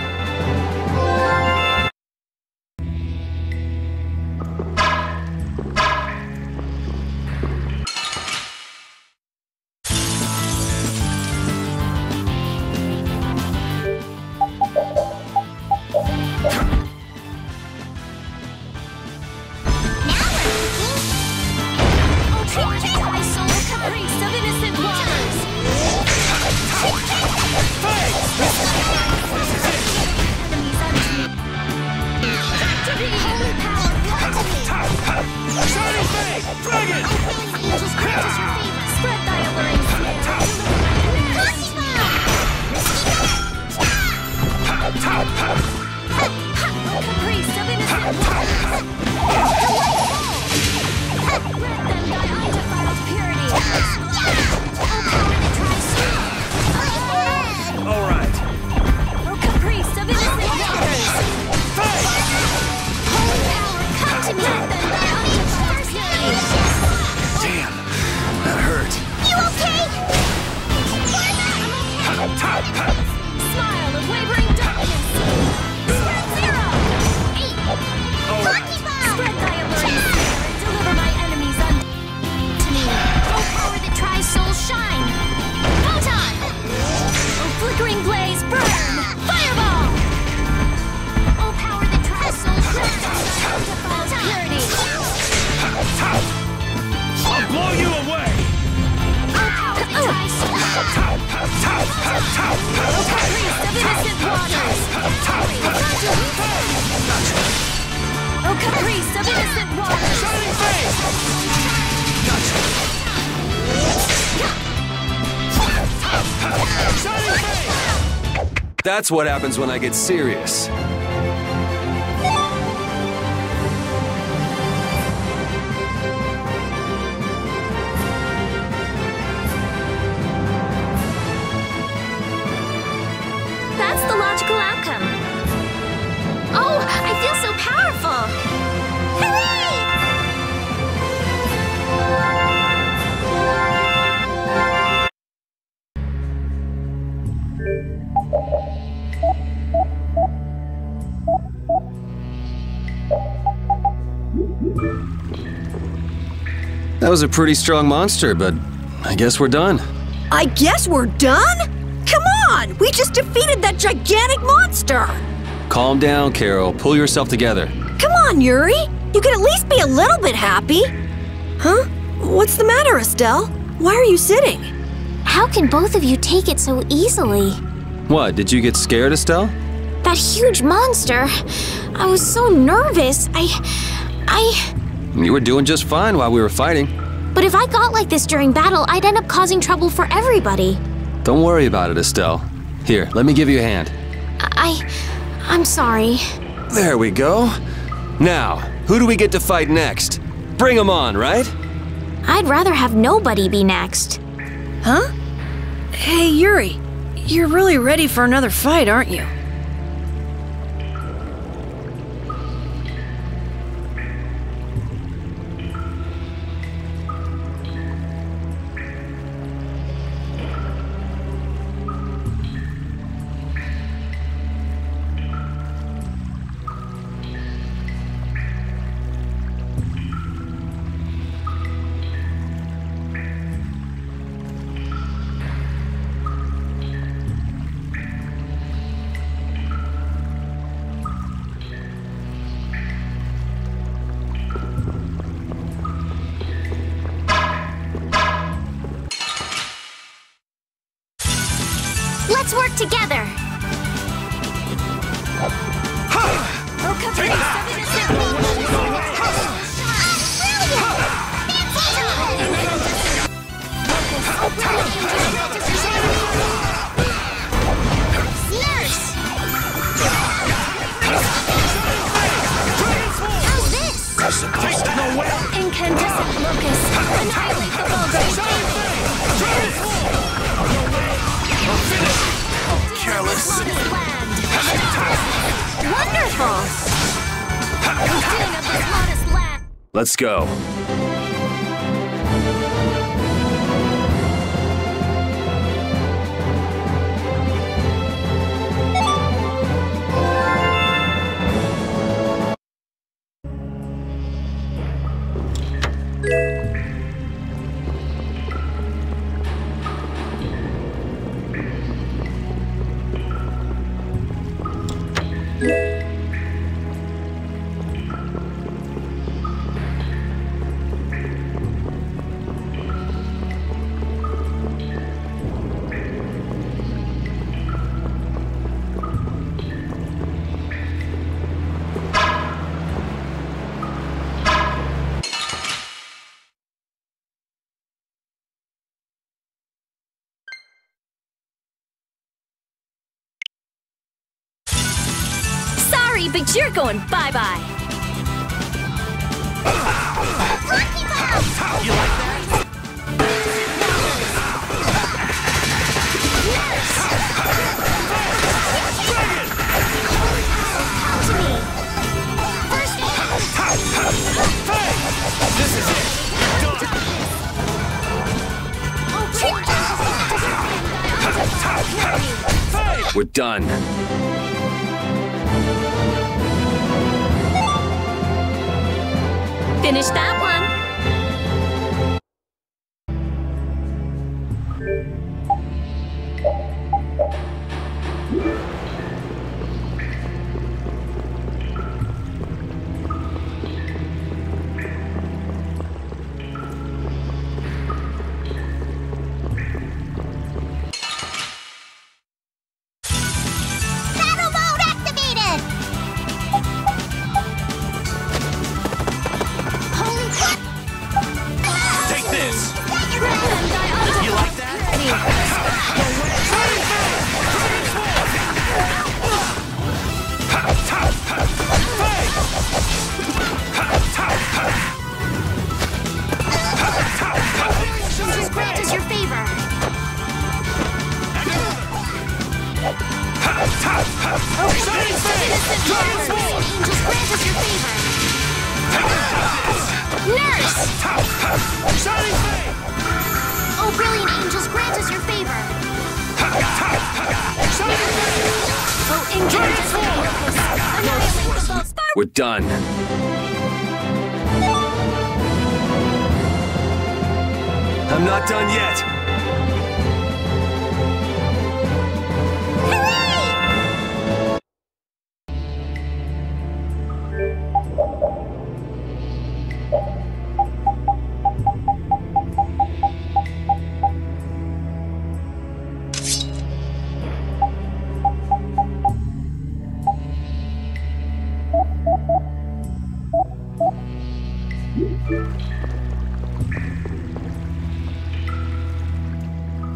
That's what happens when I get serious. That's the logical outcome. Oh, I feel so powerful! Hooray! That was a pretty strong monster, but I guess we're done. I guess we're done? Come on! We just defeated that gigantic monster! Calm down, Carol. Pull yourself together. Come on, Yuri! You can at least be a little bit happy! Huh? What's the matter, Estelle? Why are you sitting? How can both of you take it so easily? What, did you get scared, Estelle? That huge monster. I was so nervous. You were doing just fine while we were fighting. But if I got like this during battle, I'd end up causing trouble for everybody. Don't worry about it, Estelle. Here, let me give you a hand. I'm sorry. There we go. Now, who do we get to fight next? Bring 'em on, right? I'd rather have nobody be next. Huh? Hey, Yuri. You're really ready for another fight, aren't you? Let's work together. Incandescent locust. Annihilate the Careless. Wonderful! King of this modest land. Let's go. But you're going bye-bye. You like that? This is it. We're done. Finish that one. Battle mode activated! Holy crap! Oh, brilliant angels, grant us your favor. We're done. I'm not done yet.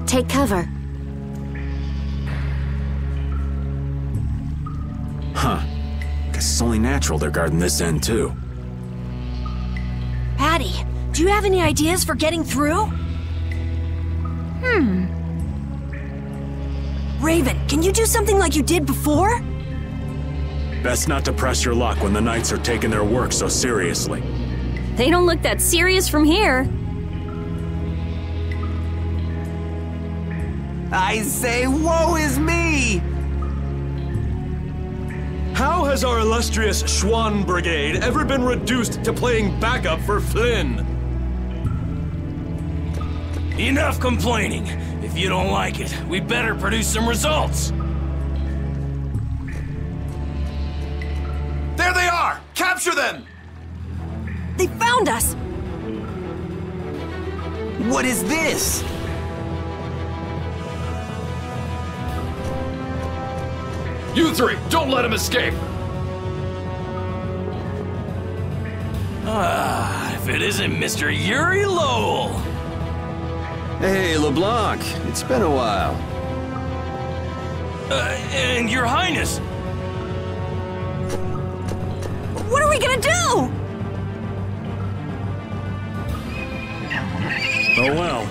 Take cover. Huh. Guess it's only natural they're guarding this end, too. Patty, do you have any ideas for getting through? Raven, can you do something like you did before? Best not to press your luck when the Knights are taking their work so seriously. They don't look that serious from here. I say, woe is me! How has our illustrious Schwann Brigade ever been reduced to playing backup for Flynn? Enough complaining. If you don't like it, we better produce some results. There they are! Capture them! They found us! What is this? You three, don't let him escape! If it isn't Mr. Yuri Lowell! Hey, LeBlanc, it's been a while. And Your Highness! What are we gonna do? Oh well.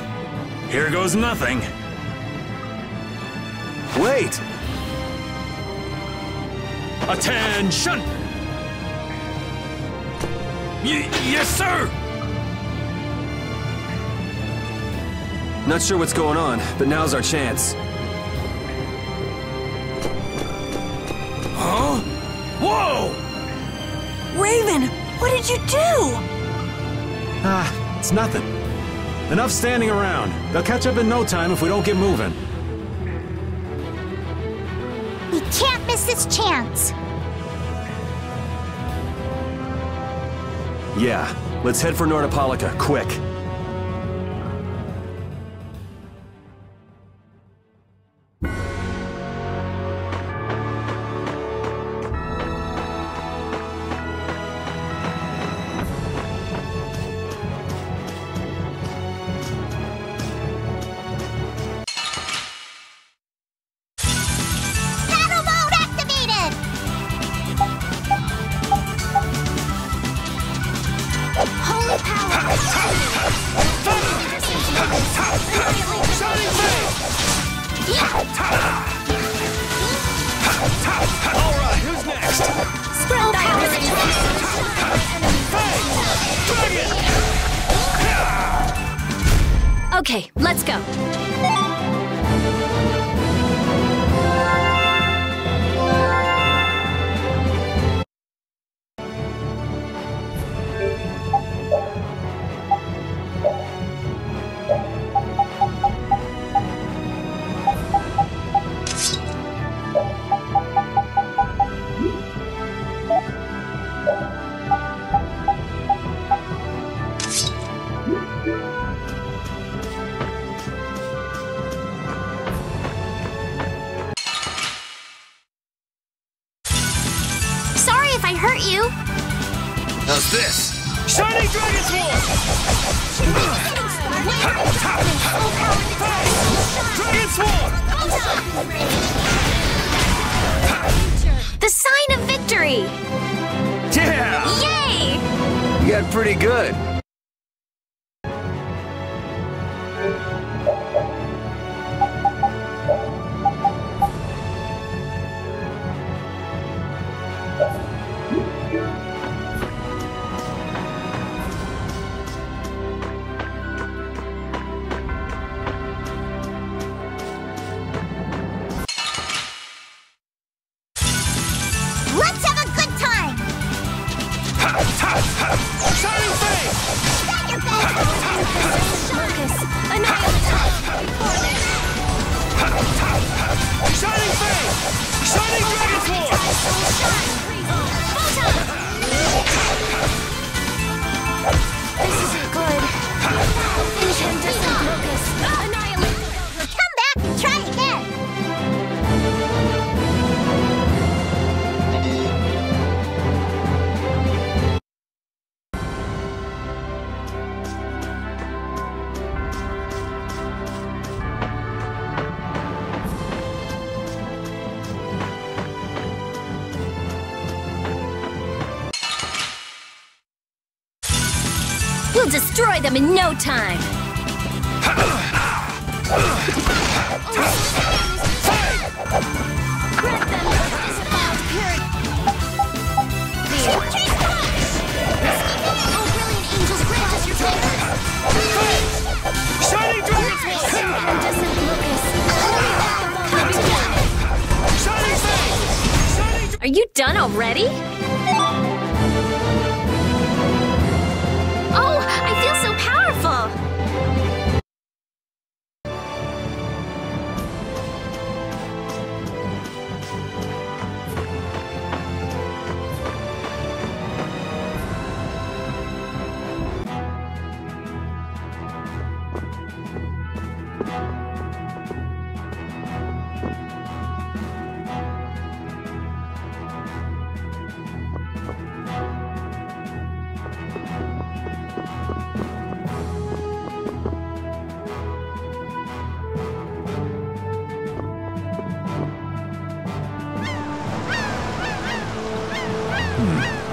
Here goes nothing. Wait! Attention! Yes, sir! Not sure what's going on, but now's our chance. Huh? Whoa! Raven, what did you do? It's nothing. Enough standing around. They'll catch up in no time if we don't get moving. We can't miss this chance. Yeah, let's head for Nordopolica, quick. Okay, let's go. How's this? Shining Dragon Sword! Dragon Sword! The sign of victory! Yeah! Yay! You got pretty good. We'll destroy them in no time! Grab them! Oh, brilliant angels, grant us your favors! Shining Dragon! Incandescent locus! Are you done already? Oh, I feel so powerful!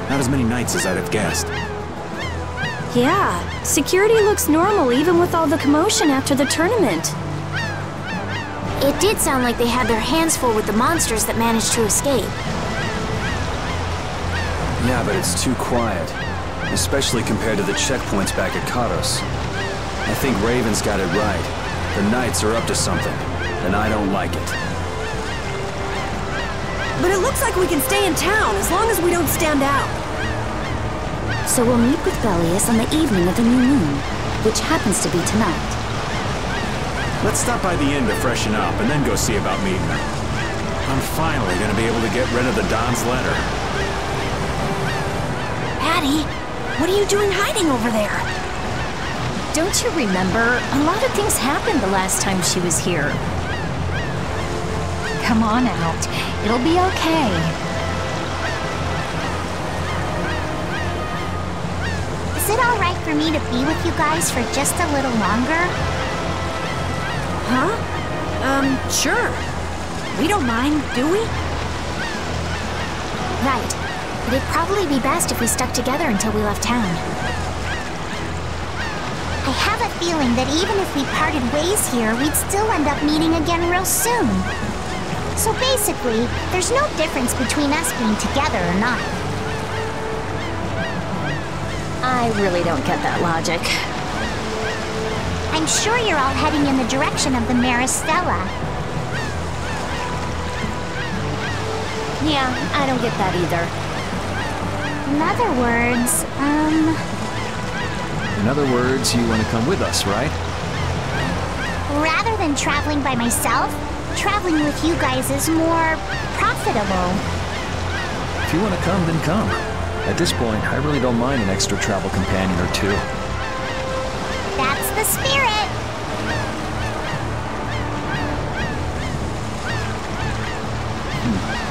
Not as many knights as I'd have guessed. Yeah, security looks normal even with all the commotion after the tournament. It did sound like they had their hands full with the monsters that managed to escape. Yeah, but it's too quiet. Especially compared to the checkpoints back at Karos. I think Raven's got it right. The Knights are up to something, and I don't like it. But it looks like we can stay in town as long as we don't stand out. So we'll meet with Belius on the evening of the new moon, which happens to be tonight. Let's stop by the inn to freshen up and then go see about meeting her. I'm finally gonna be able to get rid of the Don's letter. Patty, what are you doing hiding over there? Don't you remember? A lot of things happened the last time she was here. Come on out. It'll be okay. Is it alright for me to be with you guys for just a little longer? Huh? Sure. We don't mind, do we? Right. But it'd probably be best if we stuck together until we left town. I have a feeling that even if we parted ways here, we'd still end up meeting again real soon. So basically, there's no difference between us being together or not. I really don't get that logic. I'm sure you're all heading in the direction of the Maristella. Yeah, I don't get that either. In other words, In other words, you want to come with us, right? rather than traveling by myself, traveling with you guys is more profitable. If you want to come, then come. At this point, I really don't mind an extra travel companion or two. That's the spirit!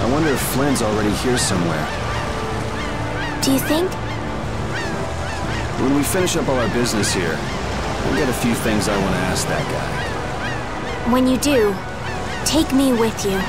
I wonder if Flynn's already here somewhere. Do you think? When we finish up all our business here, I've got a few things I want to ask that guy. When you do, take me with you.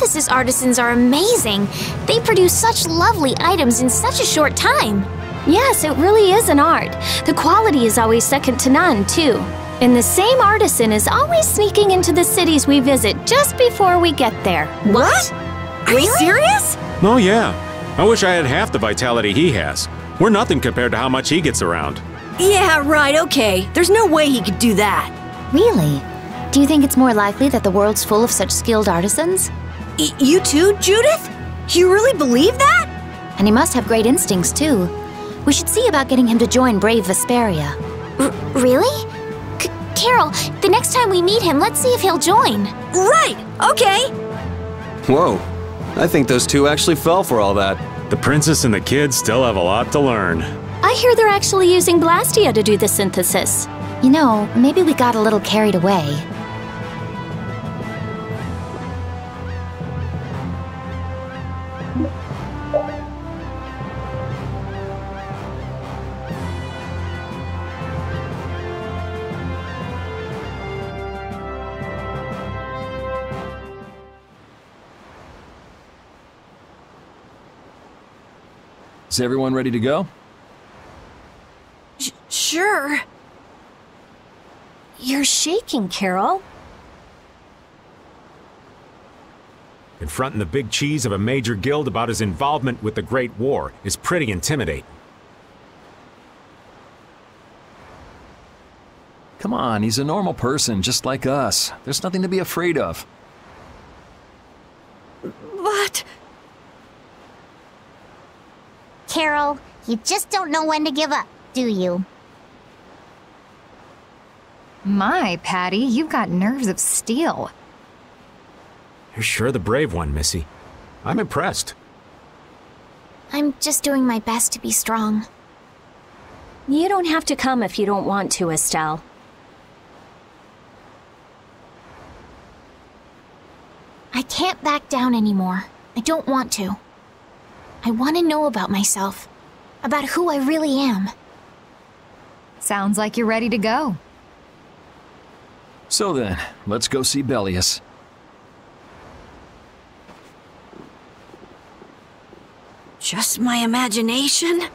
Nemesis artisans are amazing. They produce such lovely items in such a short time. Yes, it really is an art. The quality is always second to none, too. And the same artisan is always sneaking into the cities we visit just before we get there. What? Are you serious? Oh yeah. I wish I had half the vitality he has. We're nothing compared to how much he gets around. Yeah, right, okay. There's no way he could do that. Really? Do you think it's more likely that the world's full of such skilled artisans? You too, Judith? You really believe that? And he must have great instincts, too. We should see about getting him to join Brave Vesperia. Really? Carol, the next time we meet him, let's see if he'll join. Right, okay. Whoa, I think those two actually fell for all that. The princess and the kids still have a lot to learn. I hear they're actually using Blastia to do the synthesis. You know, maybe we got a little carried away. Is everyone ready to go? Sure. You're shaking, Carol. Confronting the big cheese of a major guild about his involvement with the Great War is pretty intimidating. Come on, he's a normal person, just like us. There's nothing to be afraid of. But... Carol, you just don't know when to give up, do you? My, Patty, you've got nerves of steel. You're sure the brave one, Missy. I'm impressed. I'm just doing my best to be strong. You don't have to come if you don't want to, Estelle. I can't back down anymore. I don't want to. I want to know about myself. About who I really am. Sounds like you're ready to go. So then, let's go see Bellius. just my imagination?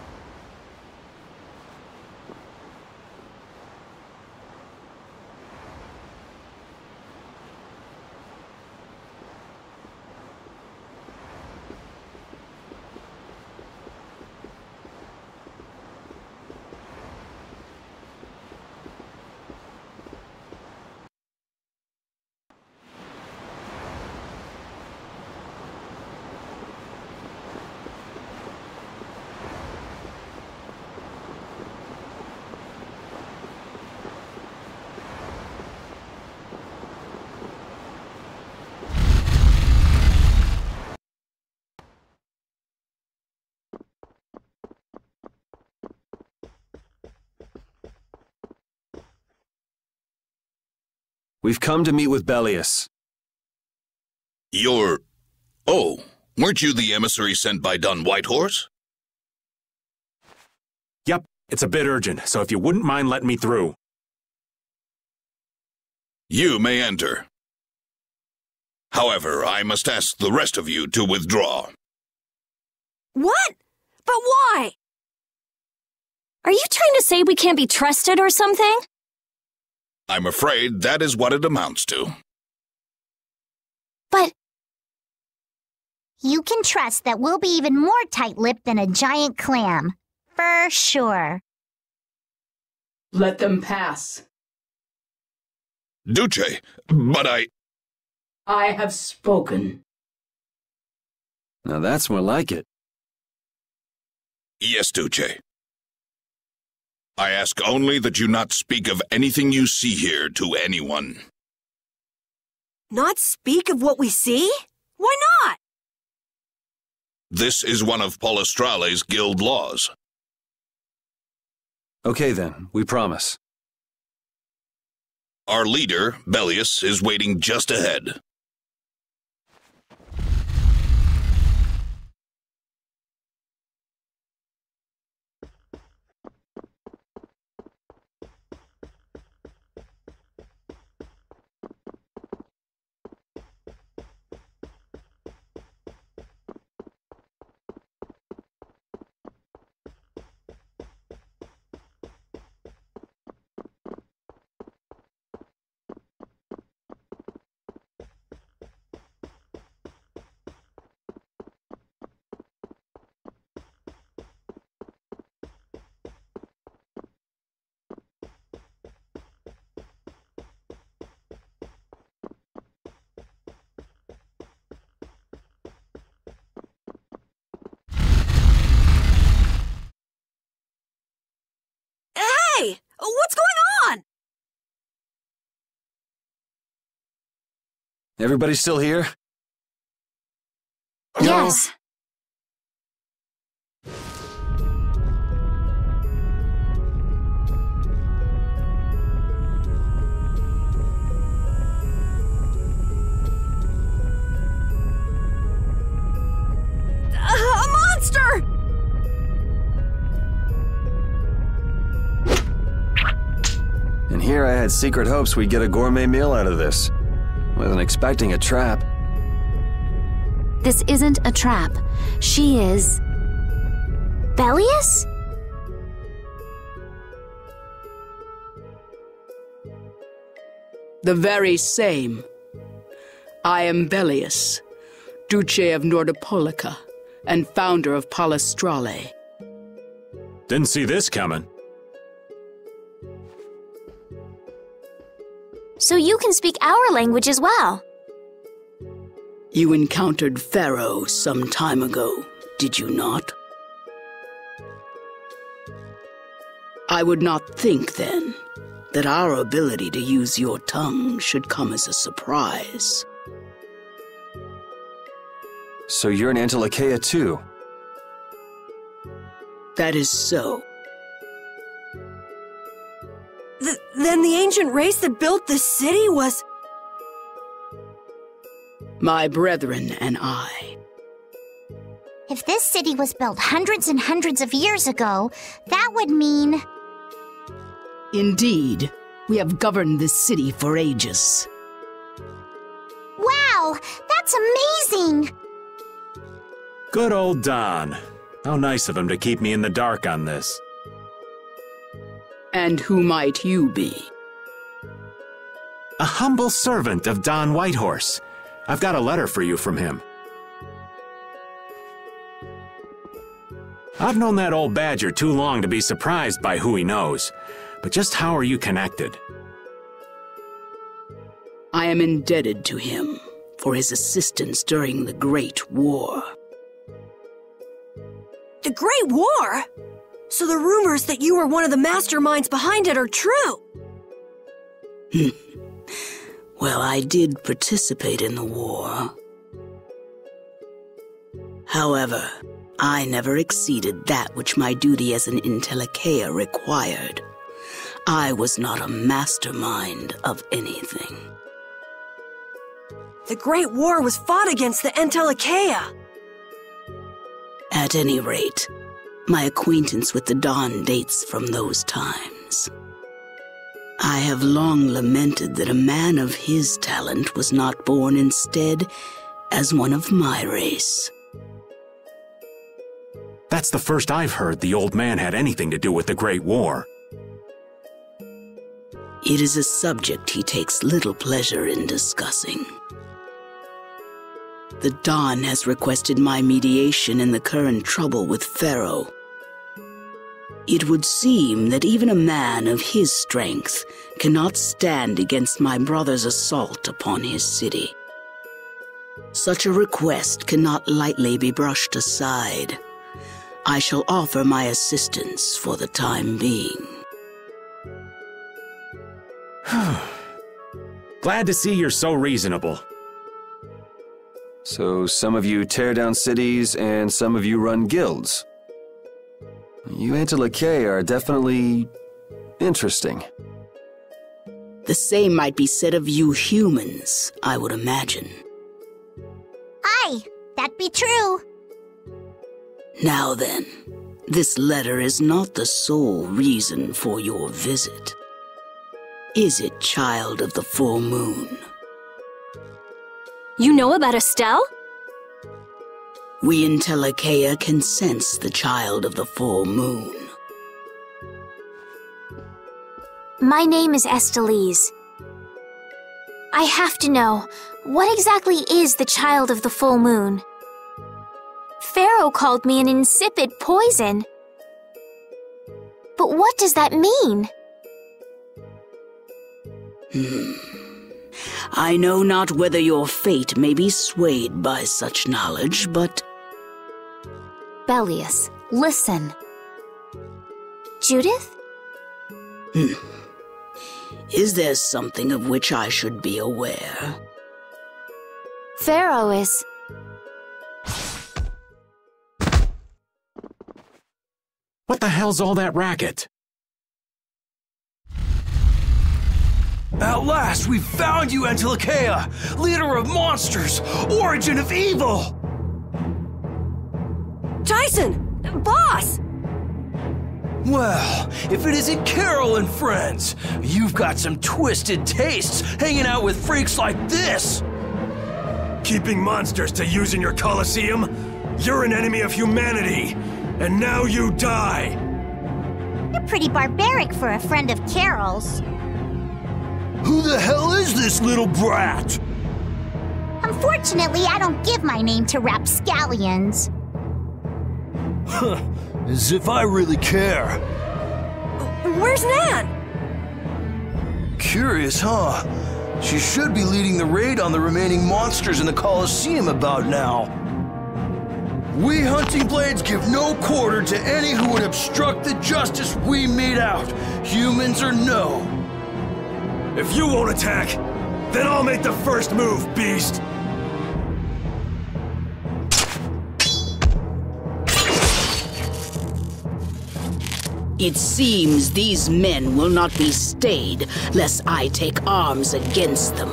We've come to meet with Bellius. You're... Oh, weren't you the emissary sent by Dun Whitehorse? Yep, it's a bit urgent, so if you wouldn't mind letting me through. You may enter. However, I must ask the rest of you to withdraw. What? But why? Are you trying to say we can't be trusted or something? I'm afraid that is what it amounts to. But you can trust that we'll be even more tight-lipped than a giant clam. For sure. Let them pass. Duce, but I have spoken. Now that's more like it. Yes, Duce. I ask only that you not speak of anything you see here to anyone. Not speak of what we see? Why not? This is one of Polestrale's guild laws. Okay then, we promise. Our leader, Bellius, is waiting just ahead. What's going on? Everybody still here? Yes. A monster! And here I had secret hopes we'd get a gourmet meal out of this. Wasn't expecting a trap. This isn't a trap. She is... Belius? The very same. I am Belius, Duce of Nordopolica, and founder of Palestrale. Didn't see this coming. So you can speak our language as well. You encountered Pharaoh some time ago, did you not? I would not think, then, that our ability to use your tongue should come as a surprise. So you're an Antilocheia too? That is so. Then the ancient race that built this city was... My brethren and I. If this city was built hundreds and hundreds of years ago, that would mean... Indeed, we have governed this city for ages. Wow, that's amazing! Good old Don. How nice of him to keep me in the dark on this. And who might you be? A humble servant of Don Whitehorse. I've got a letter for you from him. I've known that old badger too long to be surprised by who he knows. But just how are you connected? I am indebted to him for his assistance during the Great War. The Great War? So the rumors that you were one of the masterminds behind it are true? Well, I did participate in the war. However, I never exceeded that which my duty as an Antilocheia required. I was not a mastermind of anything. The Great War was fought against the Antilocheia. At any rate, my acquaintance with the Don dates from those times. I have long lamented that a man of his talent was not born instead as one of my race. That's the first I've heard the old man had anything to do with the Great War. It is a subject he takes little pleasure in discussing. The Don has requested my mediation in the current trouble with Pharaoh. It would seem that even a man of his strength cannot stand against my brother's assault upon his city. Such a request cannot lightly be brushed aside. I shall offer my assistance for the time being. Glad to see you're so reasonable. So some of you tear down cities and some of you run guilds. You Antilocheia are definitely interesting. The same might be said of you humans, I would imagine. Aye, that be true. Now then, this letter is not the sole reason for your visit. Is it, child of the full moon? You know about Estelle? We Antilocheia can sense the child of the full moon. My name is Estelise. I have to know, what exactly is the child of the full moon? Pharaoh called me an insipid poison. But what does that mean? I know not whether your fate may be swayed by such knowledge, but... Belius, listen. Judith? Is there something of which I should be aware? Pharaoh is... What the hell's all that racket? At last, we found you, Antilocheia, leader of monsters, origin of evil! Tyson! Boss! Well, if it isn't Carol and friends, you've got some twisted tastes hanging out with freaks like this! Keeping monsters to use in your Colosseum? You're an enemy of humanity, and now you die! You're pretty barbaric for a friend of Carol's. Who the hell is this little brat? Unfortunately, I don't give my name to rapscallions. Huh, as if I really care. Where's Nan? Curious, huh? She should be leading the raid on the remaining monsters in the Colosseum about now. We Hunting Blades give no quarter to any who would obstruct the justice we mete out, humans or no. If you won't attack, then I'll make the first move, beast! It seems these men will not be stayed, lest I take arms against them.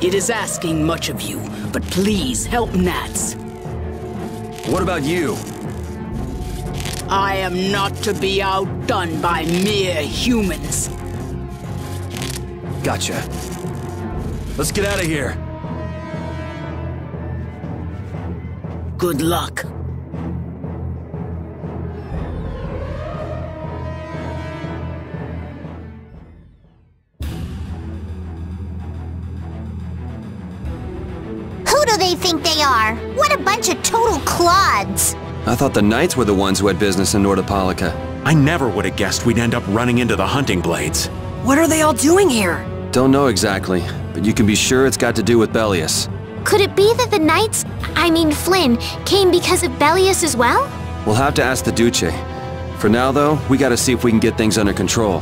It is asking much of you, but please help Nats. What about you? I am not to be outdone by mere humans. Gotcha. Let's get out of here. Good luck. Who do they think they are? What a bunch of total clods! I thought the Knights were the ones who had business in Nordopolica. I never would have guessed we'd end up running into the Hunting Blades. What are they all doing here? Don't know exactly, but you can be sure it's got to do with Bellius. Could it be that the Knights, I mean Flynn, came because of Bellius as well? We'll have to ask the Duce. For now, though, we gotta see if we can get things under control.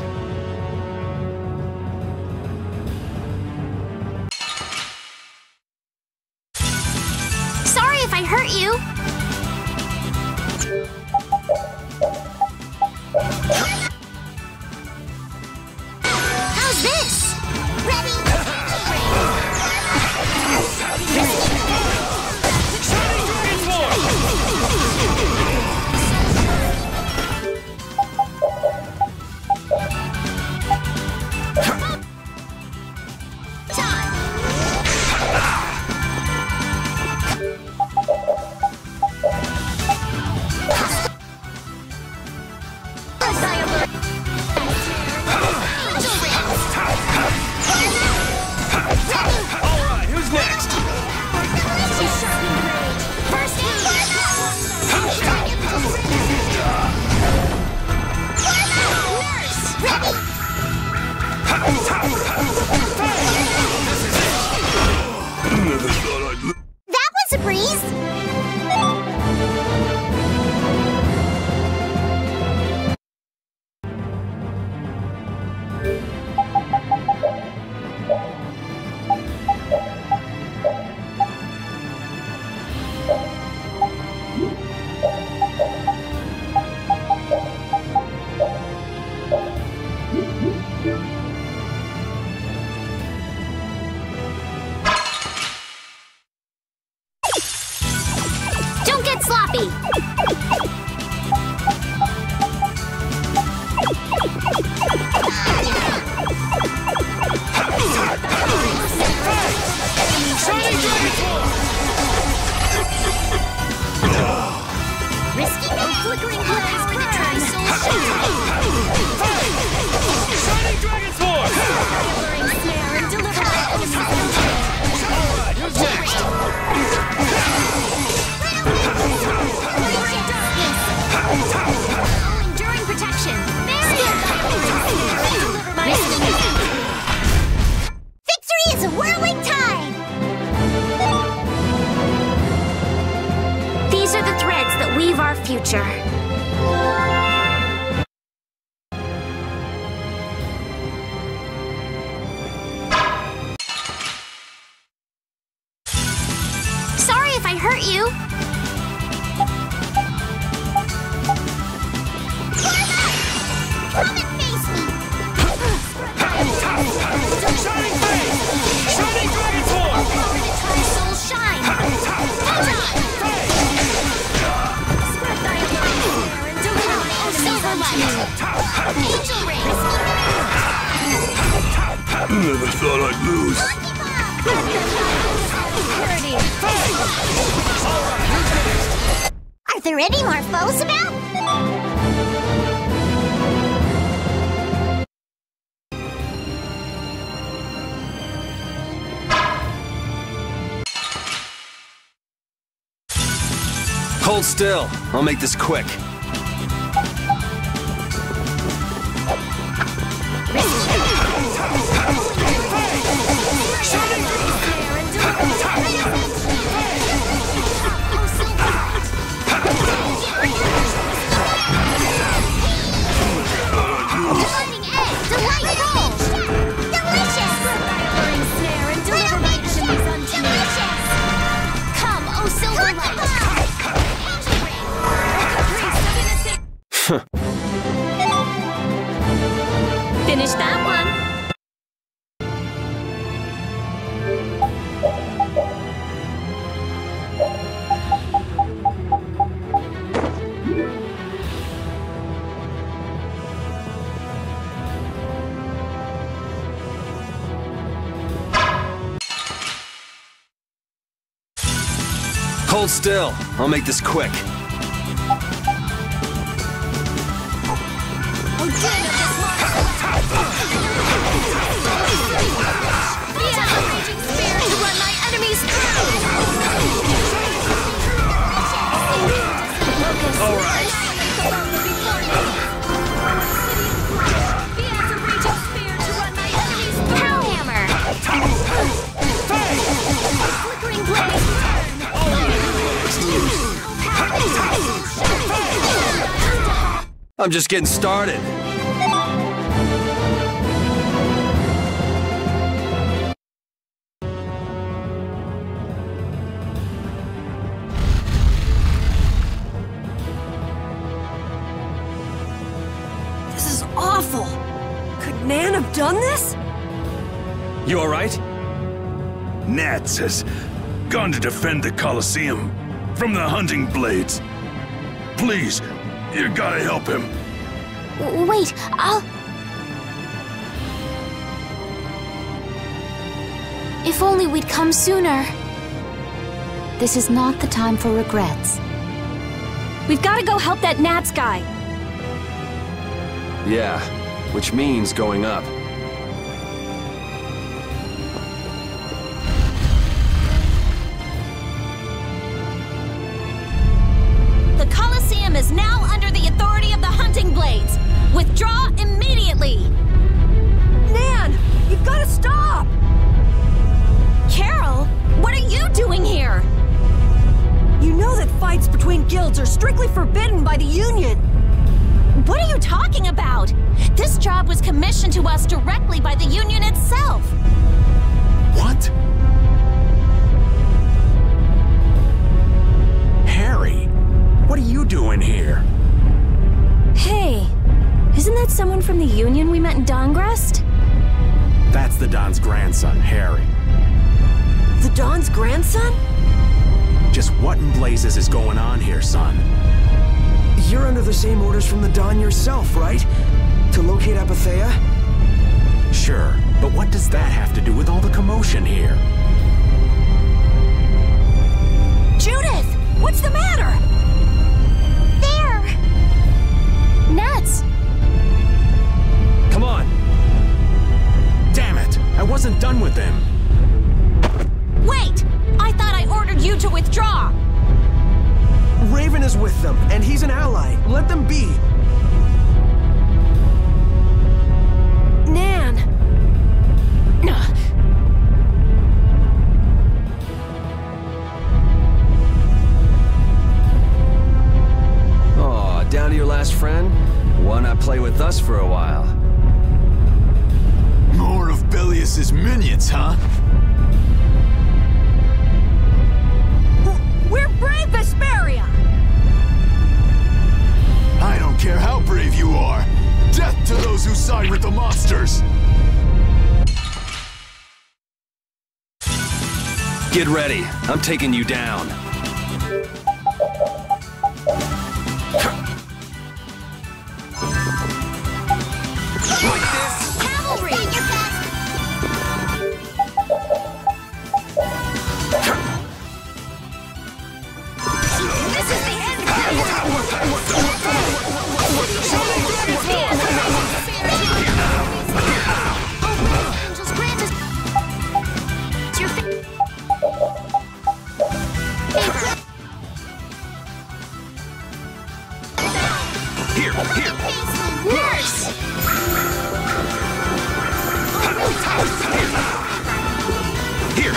Sorry if I hurt you. How's this? Ready? That was a breeze! Don't get sloppy! Risky no flickering blaze for the Tri-Soul Shining Dragon Force! Delivering snare and deliver enemies. Alright, who's next? our future. Sorry if I hurt you. Come and face me. Shining face! Shining dragon form! Eternal soul shine. Spread thy light there and deliver my silver light. Angel rays. Never thought I'd lose. Are there any more foes about? Hold still. I'll make this quick. Finish that one. Hold still. I'll make this quick. I'm just getting started. This is awful. Could Nan have done this? You all right? Nats has gone to defend the Colosseum from the hunting blades. Please, you gotta help him. Wait, I'll... If only we'd come sooner. This is not the time for regrets. We've got to go help that Nats guy. Yeah, which means going up. The Colosseum is now under the authority of the hunting blades. Withdraw immediately! Nan, you've got to stop! Carol, what are you doing here? You know that fights between guilds are strictly forbidden by the Union. What are you talking about? This job was commissioned to us directly by the Union itself. What? Harry, what are you doing here? Hey, isn't that someone from the Union we met in Dongrest? That's the Don's grandson, Harry. The Don's grandson? Just what in blazes is going on here, son? You're under the same orders from the Don yourself, right? To locate Apathea? Sure, but what does that have to do with all the commotion here? Judith! What's the matter? There! Nuts! Come on! Damn it! I wasn't done with them! Wait! I thought I ordered you to withdraw! Raven is with them, and he's an ally. Let them be. Nan! last friend? Why not play with us for a while? More of Bellius's minions, huh? We're brave, Vesperia! I don't care how brave you are. Death to those who side with the monsters! Get ready. I'm taking you down. Cavalry! This is the end! Angels grant us your favor. Here! Nurse! Here!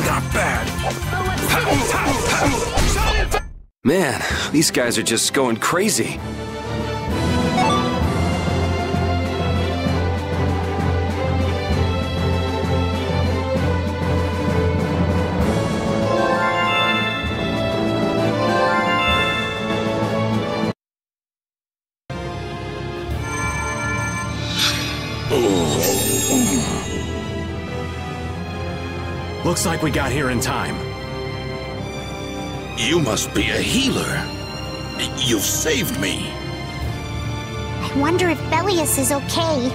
Not bad. Man, these guys are just going crazy. Looks like we got here in time. You must be a healer. You've saved me. I wonder if Bellius is okay.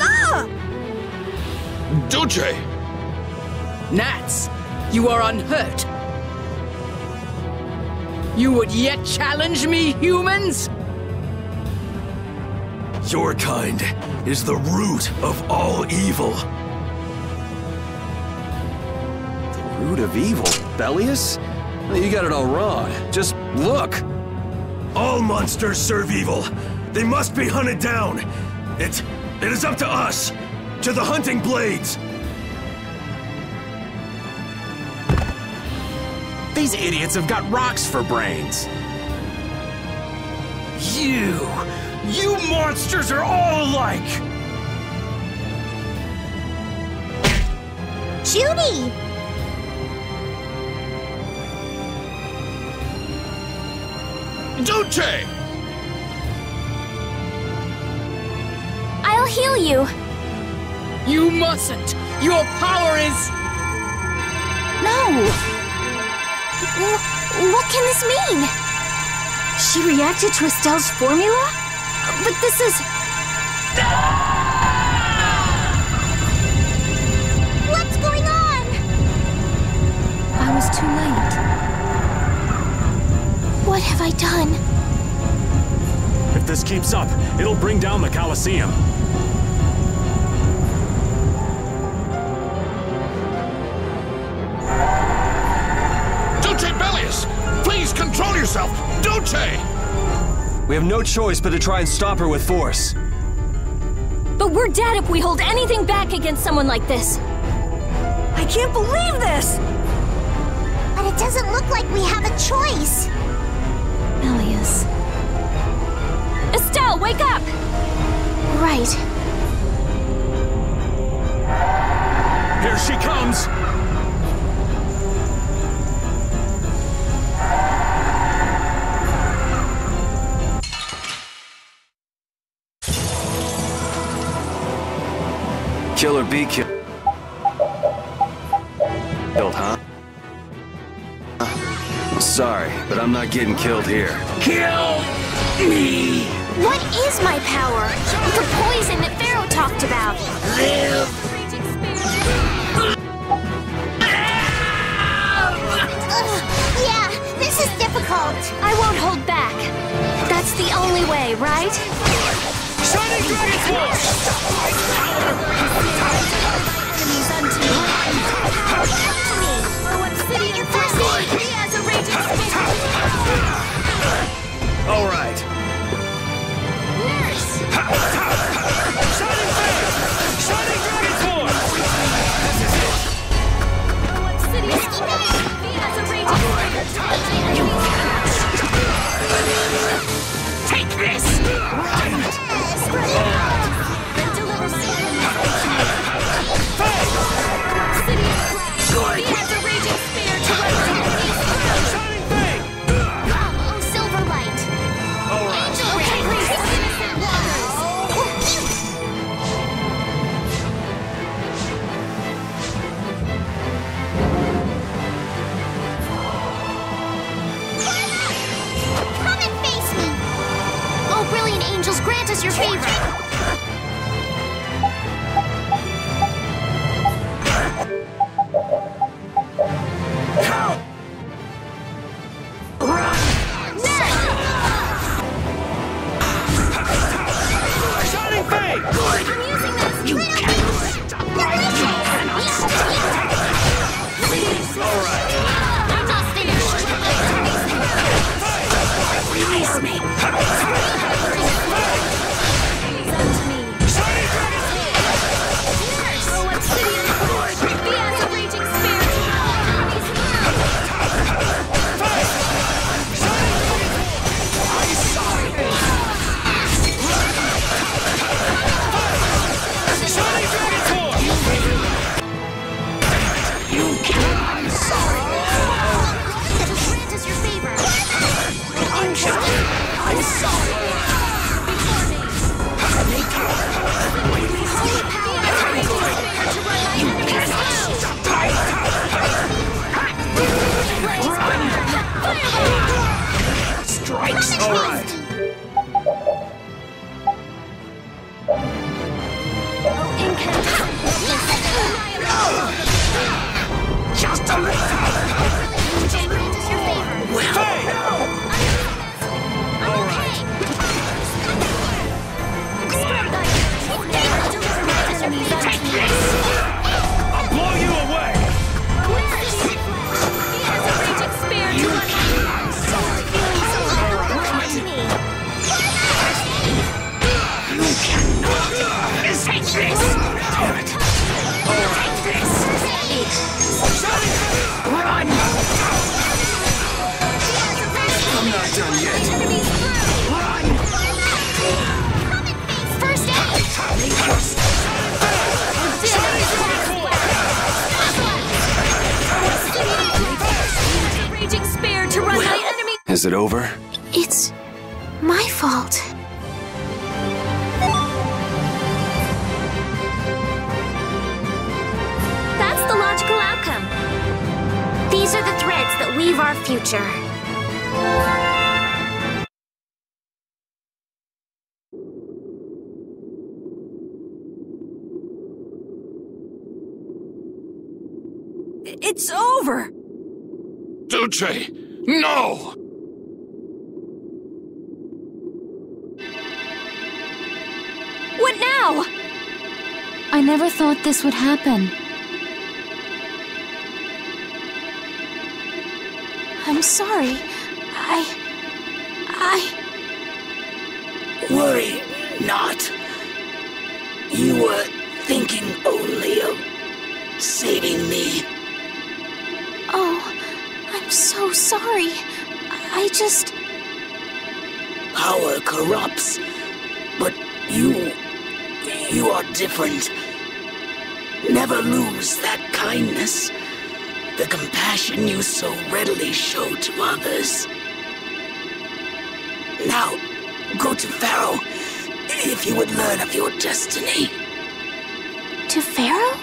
Ah! Duce! Gnats, you are unhurt. You would yet challenge me, humans? Your kind is the root of all evil. The root of evil? Bellius? You got it all wrong. Just look. All monsters serve evil. They must be hunted down. It is up to us. To the hunting blades. These idiots have got rocks for brains. You monsters are all alike! Judy! Duce! I'll heal you. You mustn't. Your power is... No. What can this mean? She reacted to Estelle's formula? But this is... What's going on? I was too late. What have I done? If this keeps up, it'll bring down the Colosseum. Duce Bellius! Please control yourself! Duce! We have no choice but to try and stop her with force. But we're dead if we hold anything back against someone like this. I can't believe this! But it doesn't look like we have a choice. Bellius. Estelle, wake up! Right. Here she comes! Kill or be killed, huh? Sorry, but I'm not getting killed here. Kill me! What is my power? The poison that Pharaoh talked about. Live! Yeah, this is difficult. I won't hold back. That's the only way, right? Shining Dragon Force! Enemies unto Just a little. I'll blow you away! You cannot escape this! Damn it! Take this! Run! I'm not done yet. Run! First Raging spear to run my enemy. Is it over? It's my fault. That's the logical outcome. These are the threads that weave our future. It's over! Duce! No! What now? I never thought this would happen. I'm sorry. Worry not. You were thinking only of saving me. Oh, I'm so sorry. I just... Power corrupts, but you are different. Never lose that kindness, the compassion you so readily show to others. Now, go to Pharaoh, if you would learn of your destiny. To Pharaoh?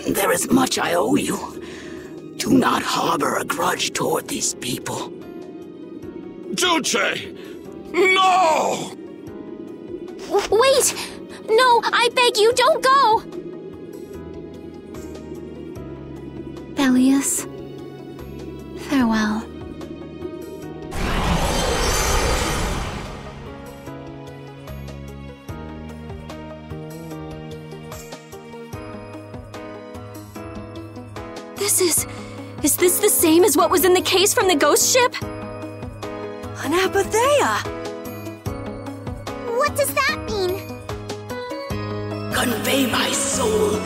There is much I owe you. Do not harbor a grudge toward these people. Duce! No! Wait! No, I beg you, don't go! Bellius, farewell. Is this the same as what was in the case from the ghost ship? An apatheia! What does that mean? Convey my soul,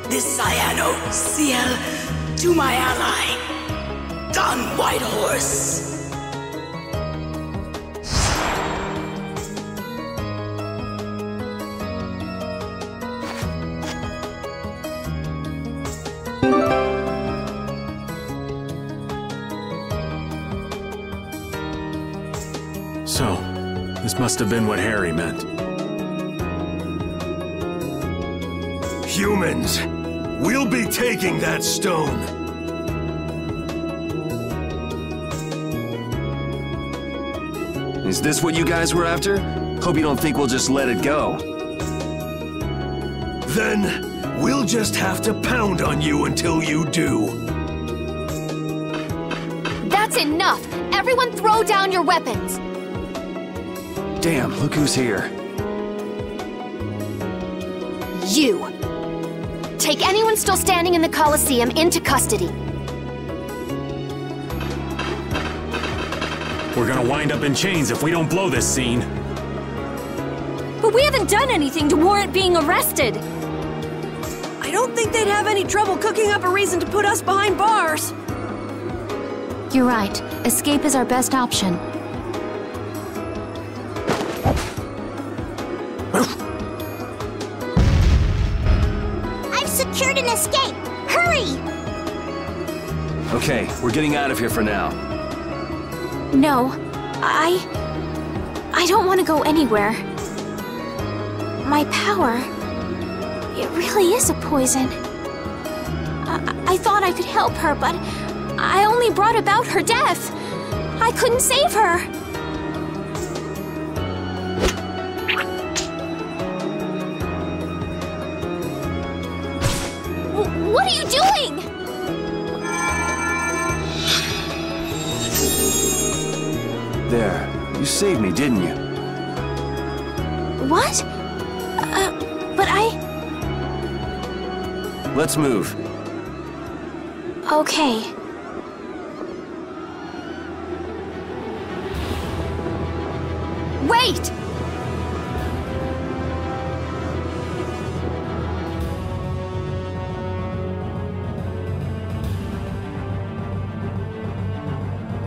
this cyano ciel, to my ally, Don Whitehorse. So, this must have been what Harry meant. Humans, we'll be taking that stone. Is this what you guys were after? Hope you don't think we'll just let it go. Then, we'll just have to pound on you until you do. That's enough! Everyone throw down your weapons! Damn, look who's here. You! Take anyone still standing in the Colosseum into custody. We're gonna wind up in chains if we don't blow this scene. But we haven't done anything to warrant being arrested. I don't think they'd have any trouble cooking up a reason to put us behind bars. You're right. Escape is our best option. Secured an escape! Hurry! Okay, we're getting out of here for now. No, I don't want to go anywhere. My power, it really is a poison. I thought I could help her, but I only brought about her death. I couldn't save her. saved me, didn't you? What? But Let's move. Okay. Wait!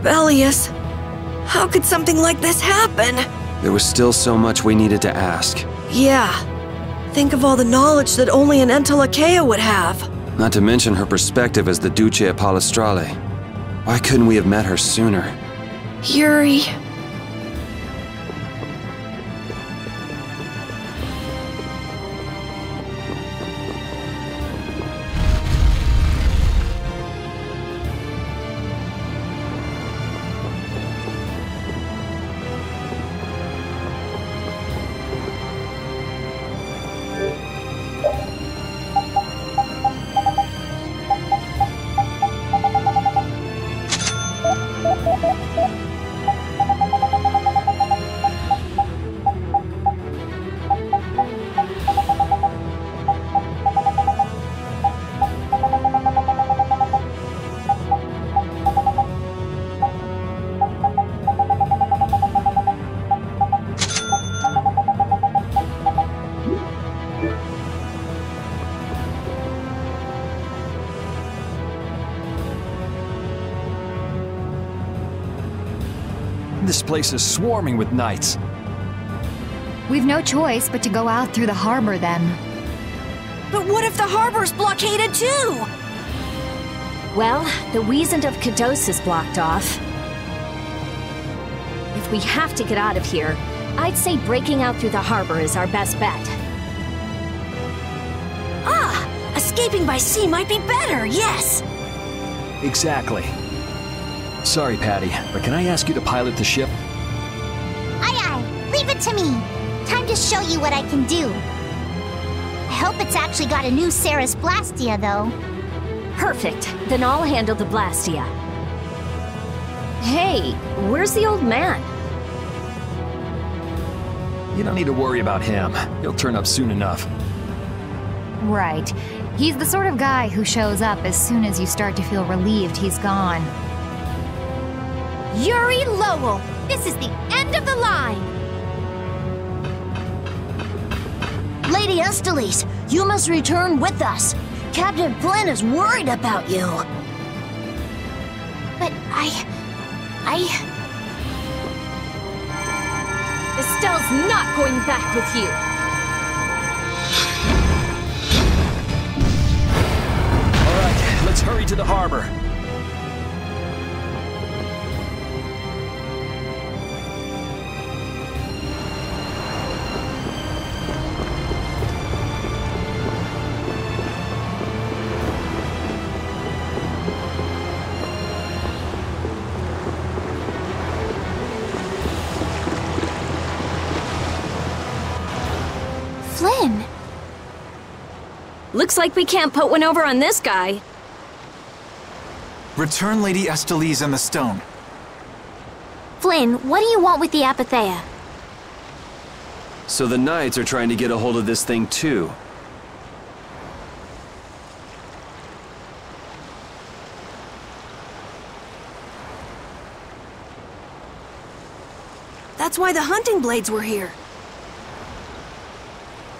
Bellius, how could something like this happen? There was still so much we needed to ask. Yeah. Think of all the knowledge that only an Entelakea would have. Not to mention her perspective as the Duce Palestrale. Why couldn't we have met her sooner? Yuri... This place is swarming with knights. We've no choice but to go out through the harbor then. But what if the harbor's blockaded too? Well, the Wiesent of Kados is blocked off. If we have to get out of here, I'd say breaking out through the harbor is our best bet. Ah! Escaping by sea might be better, yes! Exactly. Sorry, Patty, but can I ask you to pilot the ship? Aye aye, leave it to me. Time to show you what I can do. I hope it's actually got a new Ceres Blastia, though. Perfect. Then I'll handle the Blastia. Hey, where's the old man? You don't need to worry about him. He'll turn up soon enough. Right. He's the sort of guy who shows up as soon as you start to feel relieved he's gone. Yuri Lowell, this is the end of the line! Lady Estelis, you must return with us. Captain Flynn is worried about you. But Estelle's not going back with you. All right, let's hurry to the harbor. Flynn! Looks like we can't put one over on this guy. Return Lady Estelis and the stone. Flynn, what do you want with the Apatheia? So the Knights are trying to get a hold of this thing too. That's why the hunting blades were here.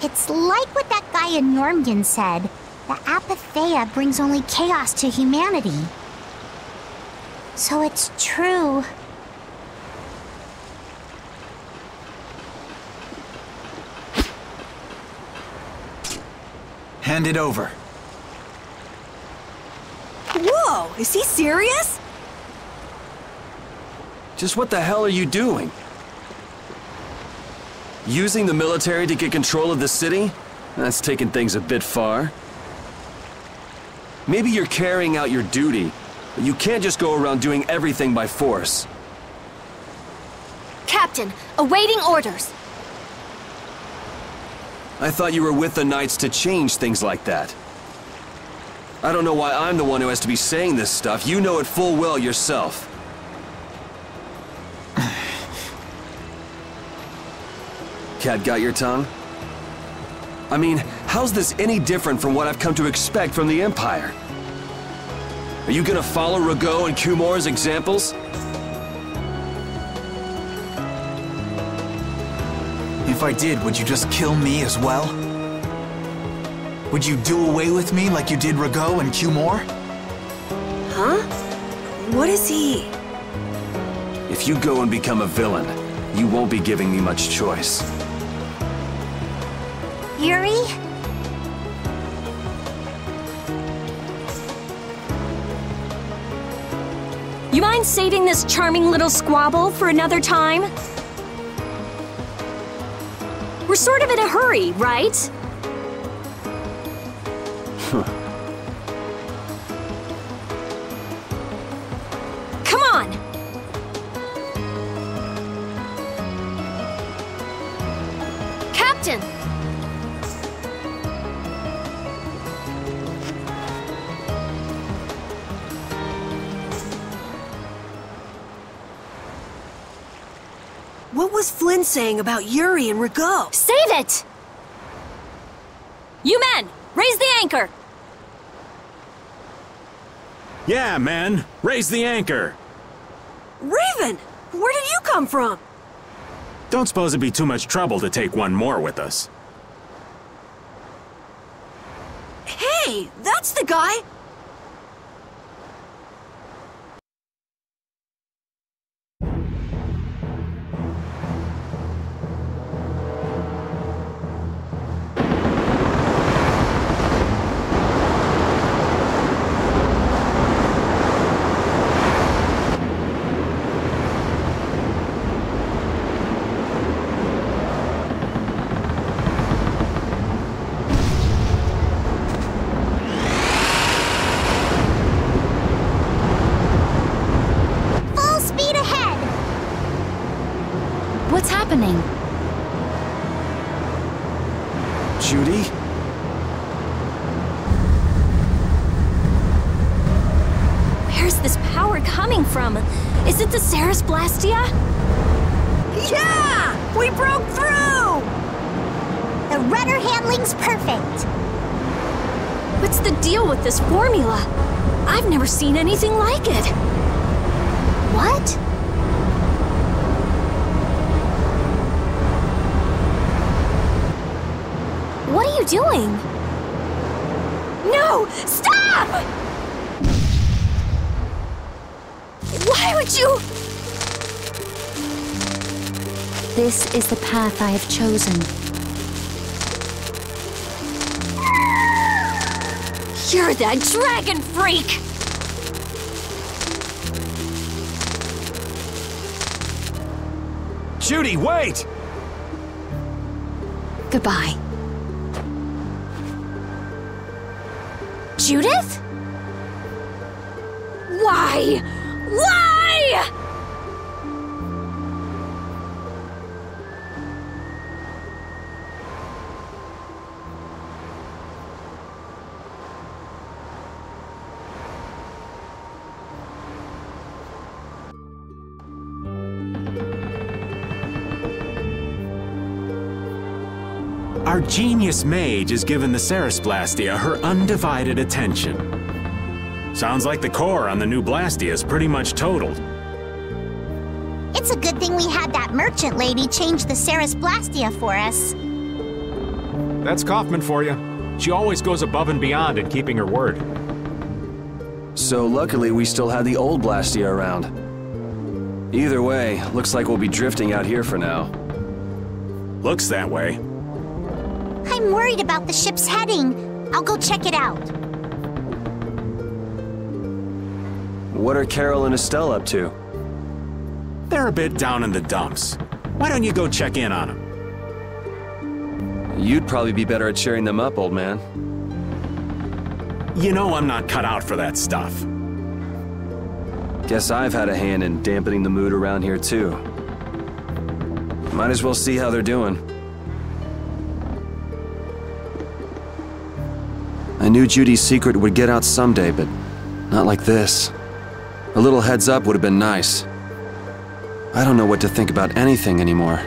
It's like what that guy in Normgen said. The Apatheia brings only chaos to humanity. So it's true. Hand it over. Whoa, is he serious? Just what the hell are you doing? Using the military to get control of the city? That's taking things a bit far. Maybe you're carrying out your duty, but you can't just go around doing everything by force. Captain, awaiting orders. I thought you were with the Knights to change things like that. I don't know why I'm the one who has to be saying this stuff. You know it full well yourself. Cat got your tongue? I mean, how's this any different from what I've come to expect from the Empire? Are you gonna follow Rago and Kumor's examples? If I did, would you just kill me as well? Would you do away with me like you did Rago and Kumor? Huh? What is he? If you go and become a villain, you won't be giving me much choice. Yuri? You mind saving this charming little squabble for another time? We're sort of in a hurry, right? Come on! Captain! What was Flynn saying about Yuri and Rago? Save it! You men, raise the anchor! Yeah, men, raise the anchor. Raven! Where did you come from? Don't suppose it'd be too much trouble to take one more with us. Hey, that's the guy! What's happening? Judy? Where's this power coming from? Is it the Ceres Blastia? Yeah! We broke through! The rudder handling's perfect. What's the deal with this formula? I've never seen anything like it. What? What are you doing? No! Stop! Why would you? This is the path I have chosen. You're that dragon freak! Judy, wait! Goodbye. Judith? Why? Why? Our genius mage has given the Ceres Blastia her undivided attention. Sounds like the core on the new Blastia is pretty much totaled. It's a good thing we had that merchant lady change the Ceres Blastia for us. That's Kaufman for you. She always goes above and beyond in keeping her word. So luckily we still had the old Blastia around. Either way, looks like we'll be drifting out here for now. Looks that way. I'm worried about the ship's heading. I'll go check it out. What are Carol and Estelle up to? They're a bit down in the dumps. Why don't you go check in on them? You'd probably be better at cheering them up, old man. You know I'm not cut out for that stuff. Guess I've had a hand in dampening the mood around here, too. Might as well see how they're doing. I knew Judy's secret would get out someday, but not like this. A little heads up would have been nice. I don't know what to think about anything anymore.